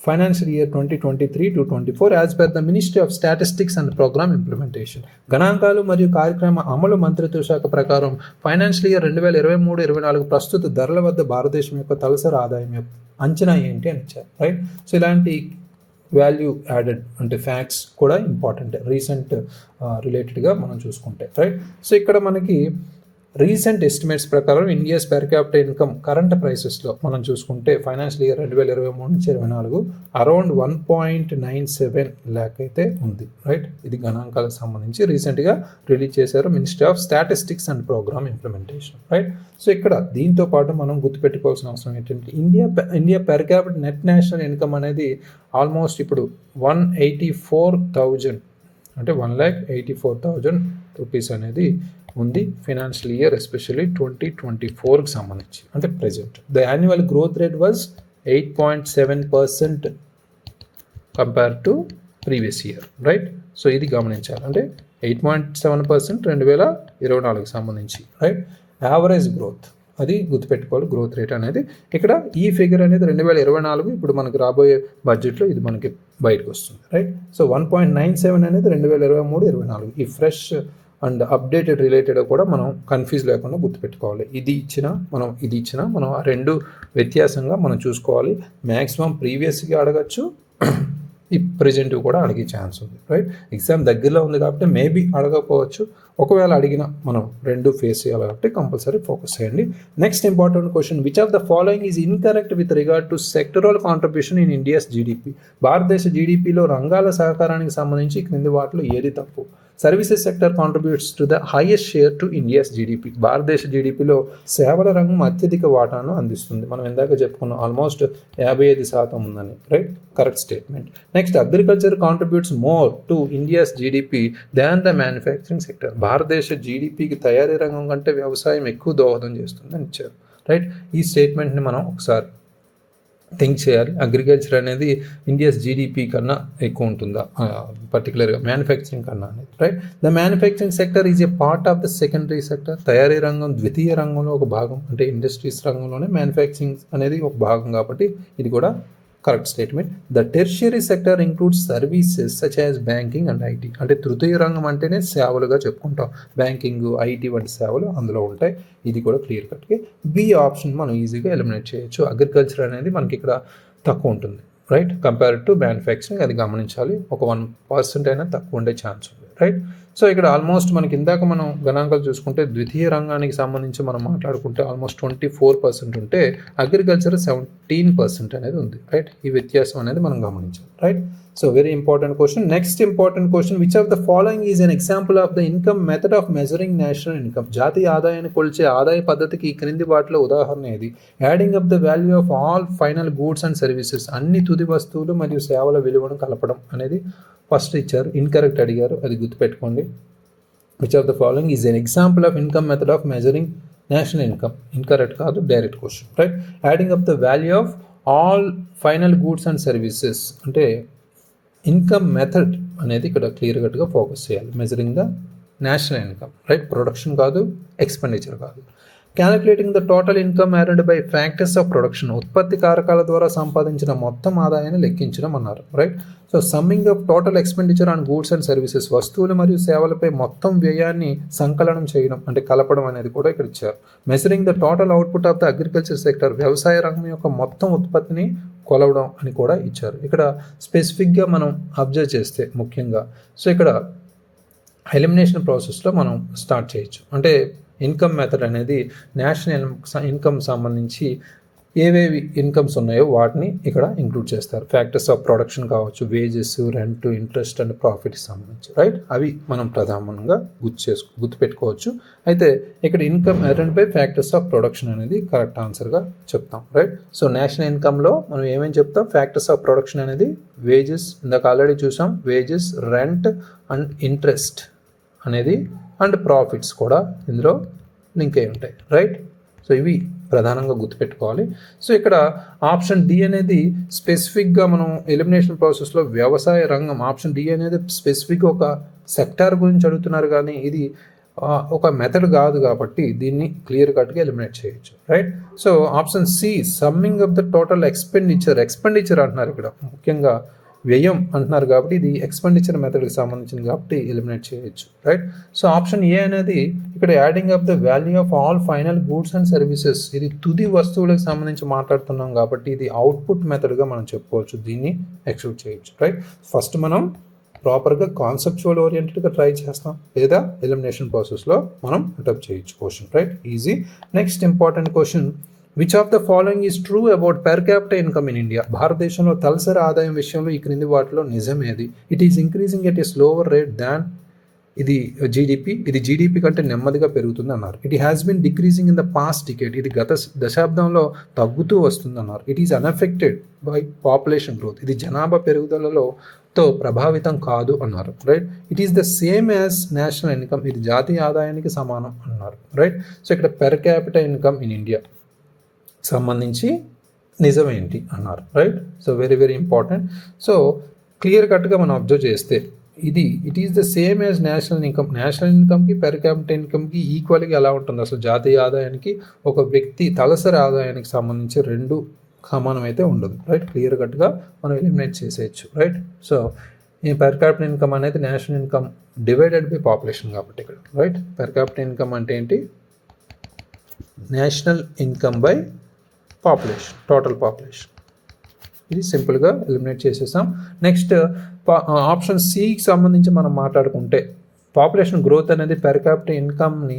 financial year 2023-24 as per the ministry of statistics and programme implementation. గణాంకాలు మరియు కార్యక్రమ అమలు మంత్రిత్వ శాఖ ప్రకారం ఫైనాన్షియల్ ఇయర్ 2023-24 ప్రస్తుత ధరల వద్ద భారతదేశం యొక్క తలసరి ఆదాయం యొక్క అంచనా ఏంటి అని ఇచ్చారు, రైట్. సో ఇలాంటి వాల్యూ యాడెడ్ అంటే ఫ్యాక్ట్స్ కూడా ఇంపార్టెంట్ రీసెంట్ రిలేటెడ్గా మనం చూసుకుంటే, రైట్. సో ఇక్కడ మనకి రీసెంట్ ఎస్టిమేట్స్ ప్రకారం India's per capital income current ప్రైసెస్లో మనం చూసుకుంటే ఫైనాన్షియల్ ఇయర్ 2023-24 అరౌండ్ 1.97 lakh అయితే ఉంది, రైట్. ఇది గణాంకాలకు సంబంధించి రీసెంట్గా రిలీజ్ చేశారు ministry of statistics and programme implementation, right. So ఇక్కడ దీంతో పాటు మనం గుర్తుపెట్టుకోవాల్సిన అవసరం ఏంటంటే India per capital net national income అనేది ఆల్మోస్ట్ ఇప్పుడు 184,000 అంటే 1,84,000 రూపీస్ అనేది ఉంది ఫైనాన్షియల్ ఇయర్ ఎస్పెషల్లీ 2024కి సంబంధించి అంటే present. The annual growth rate was 8.7% compare to previous year, right. So ఇది గమనించాలి. అంటే 8.7% 2024కి సంబంధించి, రైట్. యావరేజ్ గ్రోత్ అది గుర్తుపెట్టుకోవాలి. గ్రోత్ రేట్ అనేది ఇక్కడ ఈ ఫిగర్ అనేది 2024 ఇప్పుడు మనకి రాబోయే బడ్జెట్లో ఇది మనకి బయటకు వస్తుంది, రైట్. సో 1.97 అనేది 2023-24 ఈ ఫ్రెష్ అండ్ అప్డేటెడ్ రిలేటెడ్ కూడా మనం కన్ఫ్యూజ్ లేకుండా గుర్తుపెట్టుకోవాలి. ఇది ఇచ్చినా మనం ఆ రెండు వ్యత్యాసంగా మనం చూసుకోవాలి. మ్యాక్సిమం ప్రీవియస్గా అడగచ్చు, ఈ ప్రెజెంట్ కూడా అడిగే ఛాన్స్ ఉంది, రైట్. ఎగ్జామ్ దగ్గరలో ఉంది కాబట్టి మేబీ అడగకపోవచ్చు. ఒకవేళ అడిగినా మనం రెండు ఫేస్ చేయాలి కాబట్టి కంపల్సరీ ఫోకస్ చేయండి. Next important question, which of the following is incorrect with regard to sectoral contribution in India's GDP. భారతదేశ జీడిపిలో రంగాల సహకారానికి సంబంధించి క్రింది వాటిలో ఏది తప్పు? Services sector contributes to the highest share to India's GDP. భారతదేశ జీడిపిలో సేవల రంగం అత్యధిక వాటాను అందిస్తుంది. మనం ఇందాక చెప్పుకున్నాం ఆల్మోస్ట్ 55% ఉందని, right. Correct statement. Next, agriculture contributes more to India's GDP than the manufacturing sector. భారతదేశ జీడిపికి తయారీ రంగం కంటే వ్యవసాయం ఎక్కువ దోహదం చేస్తుంది అని ఇచ్చారు, రైట్. ఈ స్టేట్మెంట్ని మనం ఒకసారి థింక్ చేయాలి. అగ్రికల్చర్ అనేది ఇండియాస్ జీడిపి కన్నా ఎక్కువ ఉంటుందా పర్టికులర్గా మ్యానుఫ్యాక్చరింగ్ కన్నా అనేది, right. The manufacturing sector is a part of the secondary sector. తయారీ రంగం ద్వితీయ రంగంలో ఒక భాగం, అంటే ఇండస్ట్రీస్ రంగంలోనే మ్యానుఫ్యాక్చరింగ్ అనేది ఒక భాగం కాబట్టి ఇది కూడా correct statement. The tertiary sector includes services such as banking and IT. అంటే తృతీయ రంగం అంటేనే సేవలుగా చెప్పుకుంటాం. బ్యాంకింగ్, ఐటీ వంటి సేవలు అందులో ఉంటాయి. ఇది కూడా క్లియర్ కట్గా బి ఆప్షన్ మనం ఈజీగా ఎలిమినేట్ చేయొచ్చు. అగ్రికల్చర్ అనేది మనకి ఇక్కడ తక్కువ ఉంటుంది, రైట్, కంపేర్ టు మ్యానుఫ్యాక్చరింగ్. అది గమనించాలి. ఒక 1% అయినా తక్కువ ఉండే ఛాన్స్ ఉంది, రైట్. సో ఇక్కడ ఆల్మోస్ట్ మనకి ఇందాక మనం గణాంకాలు చూసుకుంటే ద్వితీయ రంగానికి సంబంధించి మనం మాట్లాడుకుంటే ఆల్మోస్ట్ 24% ఉంటే అగ్రికల్చర్ 17% అనేది ఉంది, రైట్. ఈ వ్యత్యాసం అనేది మనం గమనించాలి, right. So very important question. Next important question, which of the following is an example of the income method of measuring national income? జాతీయ ఆదాయాన్ని కొలిచే ఆదాయ పద్ధతికి ఈ క్రింది వాటిలో ఉదాహరణ ఏది? Adding up the value of all final goods and services, అన్ని తుది వస్తువులు మరియు సేవల విలువను కలపడం అనేది ఫస్ట్ ఇచ్చారు. ఇన్కరెక్ట్ అడిగారు, అది గుర్తుపెట్టుకోండి. Which of the following is an example of income method of measuring national income? Incorrect కాదు, direct question, right. Adding up the value of all final goods and services అంటే ఇన్కమ్ మెథడ్ అనేది ఇక్కడ clear కట్గా focus చేయాలి. Measuring the national income, right. Production కాదు, expenditure కాదు. Calculating the total income earned by factors of production, ఉత్పత్తి కారకాల ద్వారా సంపాదించిన మొత్తం ఆదాయాన్ని లెక్కించడం అన్నారు, right. So summing of total expenditure on goods and services, వస్తువులు మరియు సేవలపై మొత్తం వ్యయాన్ని సంకలనం చేయడం అంటే కలపడం అనేది కూడా ఇక్కడ ఇచ్చారు. Measuring the total output of the agriculture sector, వ్యవసాయ రంగం యొక్క మొత్తం ఉత్పత్తిని కొలవడం అని కూడా ఇచ్చారు. ఇక్కడ స్పెసిఫిక్గా మనం అబ్జర్వ్ చేస్తే ముఖ్యంగా సో ఇక్కడ ఎలిమినేషన్ ప్రాసెస్లో మనం స్టార్ట్ చేయొచ్చు. అంటే ఇన్కమ్ మెథడ్ అనేది నేషనల్ ఇన్కమ్ సంబంధించి ఏవేవి ఇన్కమ్స్ ఉన్నాయో వాటిని ఇక్కడ ఇంక్లూడ్ చేస్తారు. ఫ్యాక్టర్స్ ఆఫ్ ప్రొడక్షన్ కావచ్చు, wages, rent, interest and profits సంబంధించి, రైట్. అవి మనం ప్రధానంగా గుర్తుపెట్టుకోవచ్చు. అయితే ఇక్కడ income earned by factors of production అనేది కరెక్ట్ ఆన్సర్గా చెప్తాం, రైట్. సో నేషనల్ ఇన్కమ్లో మనం ఏమేమి చెప్తాం? ఫ్యాక్టర్స్ ఆఫ్ ప్రొడక్షన్ అనేది వేజెస్, ఇందాక ఆల్రెడీ చూసాం, వేజెస్, రెంట్ అండ్ ఇంట్రెస్ట్ అనేది అండ్ ప్రాఫిట్స్ కూడా ఇందులో లింక్ అయి ఉంటాయి, రైట్. సో ఇవి ప్రధానంగా గుర్తుపెట్టుకోవాలి. సో ఇక్కడ ఆప్షన్ డి అనేది స్పెసిఫిక్గా మనం ఎలిమినేషన్ ప్రాసెస్లో వ్యవసాయ రంగం, ఆప్షన్ డి అనేది స్పెసిఫిక్గా ఒక సెక్టార్ గురించి అడుగుతున్నారు, కానీ ఇది ఒక మెథడ్ కాదు కాబట్టి దీన్ని క్లియర్ కట్గా ఎలిమినేట్ చేయొచ్చు, right. So option C summing of the total expenditure అంటున్నారు, ఇక్కడ ముఖ్యంగా వ్యయం అంటున్నారు కాబట్టి ఇది ఎక్స్పెండిచర్ మెథడ్కి సంబంధించింది కాబట్టి ఎలిమినేట్ చేయొచ్చు, రైట్. సో ఆప్షన్ ఏ అనేది ఇక్కడ adding of the value of all final goods and services, ఇది తుది వస్తువులకు సంబంధించి మాట్లాడుతున్నాం కాబట్టి ఇది అవుట్పుట్ మెథడ్గా మనం చెప్పుకోవచ్చు, దీన్ని ఎక్స్క్లూడ్ చేయొచ్చు, రైట్. ఫస్ట్ మనం ప్రాపర్గా కాన్సెప్చువల్ ఓరియంటెడ్గా ట్రై చేస్తాం, లేదా ఎలిమినేషన్ ప్రాసెస్లో మనం అడాప్ట్ చేయొచ్చు question, right. Easy. Next important question, which of the following is true about per capital income in India? భారతదేశంలో తలసరి ఆదాయం విషయంలో ఈ క్రింది వాటిలో నిజమేది? It is increasing at a slower rate than ఇది జీడిపి, ఇది జీడిపి కంటే నెమ్మదిగా పెరుగుతుంది అన్నారు. It has been decreasing in the past decade, ఇది గత దశాబ్దంలో తగ్గుతూ వస్తుంది అన్నారు. It is unaffected by population growth, ఇది జనాభా పెరుగుదలలో తో ప్రభావితం కాదు అన్నారు, right. It is the same as national income, ఇది జాతీయ ఆదాయానికి సమానం అన్నారు, రైట్. సో ఇక్కడ per capital income in India సంబంధించి నిజమేంటి అన్నారు, right. So very very important. So clear కట్గా మనం అబ్జర్వ్ చేస్తే it is the same as national income, national ఇన్కమ్కి పెర్ క్యాపిటల్ ఇన్కమ్కి ఈక్వల్గా ఎలా ఉంటుంది? అసలు జాతీయ ఆదాయానికి ఒక వ్యక్తి తలసరి ఆదాయానికి సంబంధించి రెండు సమానం అయితే ఉండదు, రైట్. క్లియర్ కట్గా మనం ఎలిమినేట్ చేసేయచ్చు, రైట్. సో ఈ పెర్ క్యాపిటల్ ఇన్కమ్ అనేది national income divided by population కాబట్టి ఇక్కడ, రైట్. పెర్ క్యాపిటల్ ఇన్కమ్ అంటే ఏంటి? National income by population, total population. ఇది సింపుల్గా ఎలిమినేట్ చేసేసాం. నెక్స్ట్ ఆప్షన్ సికి సంబంధించి మనం మాట్లాడుకుంటే పాపులేషన్ గ్రోత్ అనేది పెర్ క్యాపిటల్ ఇన్కమ్ని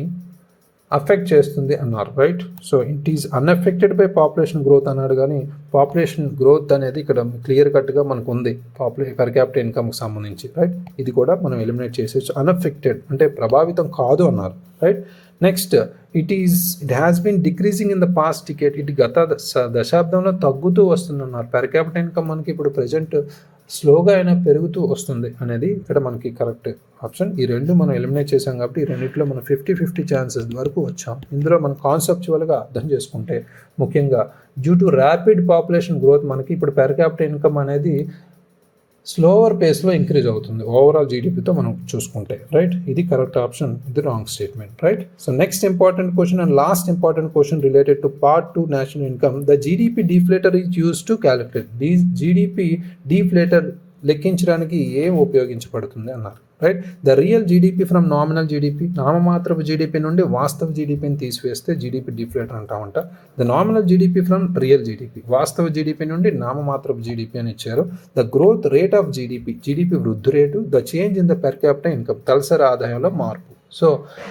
అఫెక్ట్ చేస్తుంది అన్నారు, right. So it is unaffected by population growth అన్నాడు, కానీ పాపులేషన్ గ్రోత్ అనేది ఇక్కడ క్లియర్ కట్గా మనకు ఉంది పెర్ క్యాపిటల్ ఇన్కమ్కి సంబంధించి, రైట్. ఇది కూడా మనం ఎలిమినేట్ చేసేసి అన్ఎఫెక్టెడ్ అంటే ప్రభావితం కాదు అన్నారు, right. Next it has been decreasing in the past decade, ఇది గత దశాబ్దంలో తగ్గుతూ వస్తుందన్నారు. పెర్ క్యాపిటల్ ఇన్కమ్ మనకి ఇప్పుడు ప్రజెంట్ స్లోగా అయినా పెరుగుతూ వస్తుంది అనేది ఇక్కడ మనకి కరెక్ట్ ఆప్షన్. ఈ రెండు మనం ఎలిమినేట్ చేసాం కాబట్టి ఈ రెండింటిలో మనం 50-50 ఛాన్సెస్ వరకు వచ్చాం. ఇందులో మనం కాన్సెప్చువల్గా అర్థం చేసుకుంటే ముఖ్యంగా due to rapid population growth మనకి ఇప్పుడు పెర్ క్యాపిటల్ ఇన్కమ్ అనేది స్లోవర్ పేస్లో ఇంక్రీజ్ అవుతుంది ఓవరాల్ జీడిపితో మనం చూసుకుంటే, రైట్. ఇది కరెక్ట్ ఆప్షన్, ఇది wrong statement, right. So next important question and last important question related to part 2 national income. The GDP deflator is use to calculate, GDP deflator లెక్కించడానికి ఏం ఉపయోగించబడుతుంది అన్నారు, right. The real GDP from nominal GDP, నామమాత్రపు GDP నుండి వాస్తవ జీడిపిని తీసివేస్తే GDP deflator అంటామంట. The nominal GDP from real GDP, వాస్తవ జీడిపి నుండి నామమాత్రపు జీడిపి అని ఇచ్చారు. The growth rate of GDP, GDP వృద్ధి rate. The change in the per capital income, తలసరి ఆదాయంలో మార్పు. సో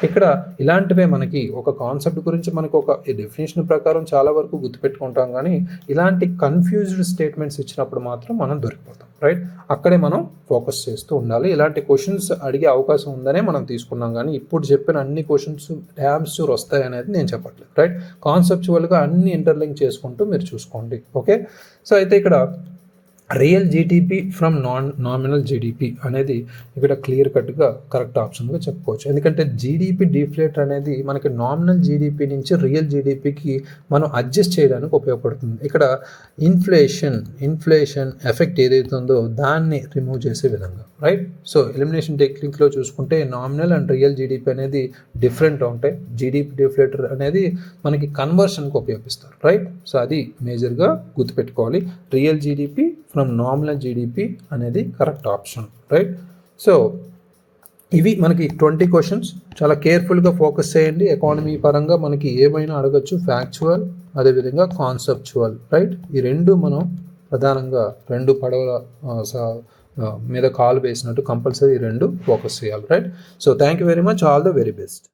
ఇక్కడ ఇలాంటివే మనకి ఒక కాన్సెప్ట్ గురించి మనకు ఒక డెఫినేషన్ ప్రకారం చాలా వరకు గుర్తుపెట్టుకుంటాం, కానీ ఇలాంటి కన్ఫ్యూజ్డ్ స్టేట్మెంట్స్ ఇచ్చినప్పుడు మాత్రం మనం దొరికిపోతాం, రైట్. అక్కడే మనం ఫోకస్ చేస్తూ ఉండాలి. ఇలాంటి క్వశ్చన్స్ అడిగే అవకాశం ఉందనే మనం తీసుకున్నాం, కానీ ఇప్పుడు చెప్పిన అన్ని క్వశ్చన్స్ డ్యామ్ షూర్ వస్తాయి అనేది నేను చెప్పట్లేదు, రైట్. కాన్సెప్చువల్గా అన్ని ఇంటర్లింక్ చేసుకుంటూ మీరు చూసుకోండి, ఓకే. సో అయితే ఇక్కడ real GDP from nominal GDP అనేది ఇక్కడ క్లియర్ కట్గా కరెక్ట్ ఆప్షన్గా చెప్పుకోవచ్చు. ఎందుకంటే జీడిపి డిఫ్లేటర్ అనేది మనకి నామినల్ జీడిపి నుంచి రియల్ జీడిపికి మనం అడ్జస్ట్ చేయడానికి ఉపయోగపడుతుంది. ఇక్కడ ఇన్ఫ్లేషన్ ఎఫెక్ట్ ఏదైతే ఉందో దాన్ని రిమూవ్ చేసే విధంగా, రైట్. సో ఎలిమినేషన్ టెక్నిక్లో చూసుకుంటే నామినల్ అండ్ రియల్ జీడిపి అనేది డిఫరెంట్ ఉంటాయి. జీడిపి డిఫ్లేటర్ అనేది మనకి కన్వర్షన్కి ఉపయోగిస్తారు, రైట్. సో అది మేజర్గా గుర్తుపెట్టుకోవాలి. Real GDP from nominal GDP అనేది కరెక్ట్ ఆప్షన్, రైట్. సో ఇవి మనకి 20 క్వశ్చన్స్. చాలా కేర్ఫుల్గా ఫోకస్ చేయండి. ఎకానమీ పరంగా మనకి ఏమైనా అడగచ్చు, ఫ్యాక్చువల్ అదేవిధంగా కాన్సెప్చువల్, రైట్. ఈ రెండు మనం ప్రధానంగా రెండు పడవల మీద కాలు వేసినట్టు కంపల్సరీ రెండు ఫోకస్ చేయాలి, right. So thank you very much, all the very best.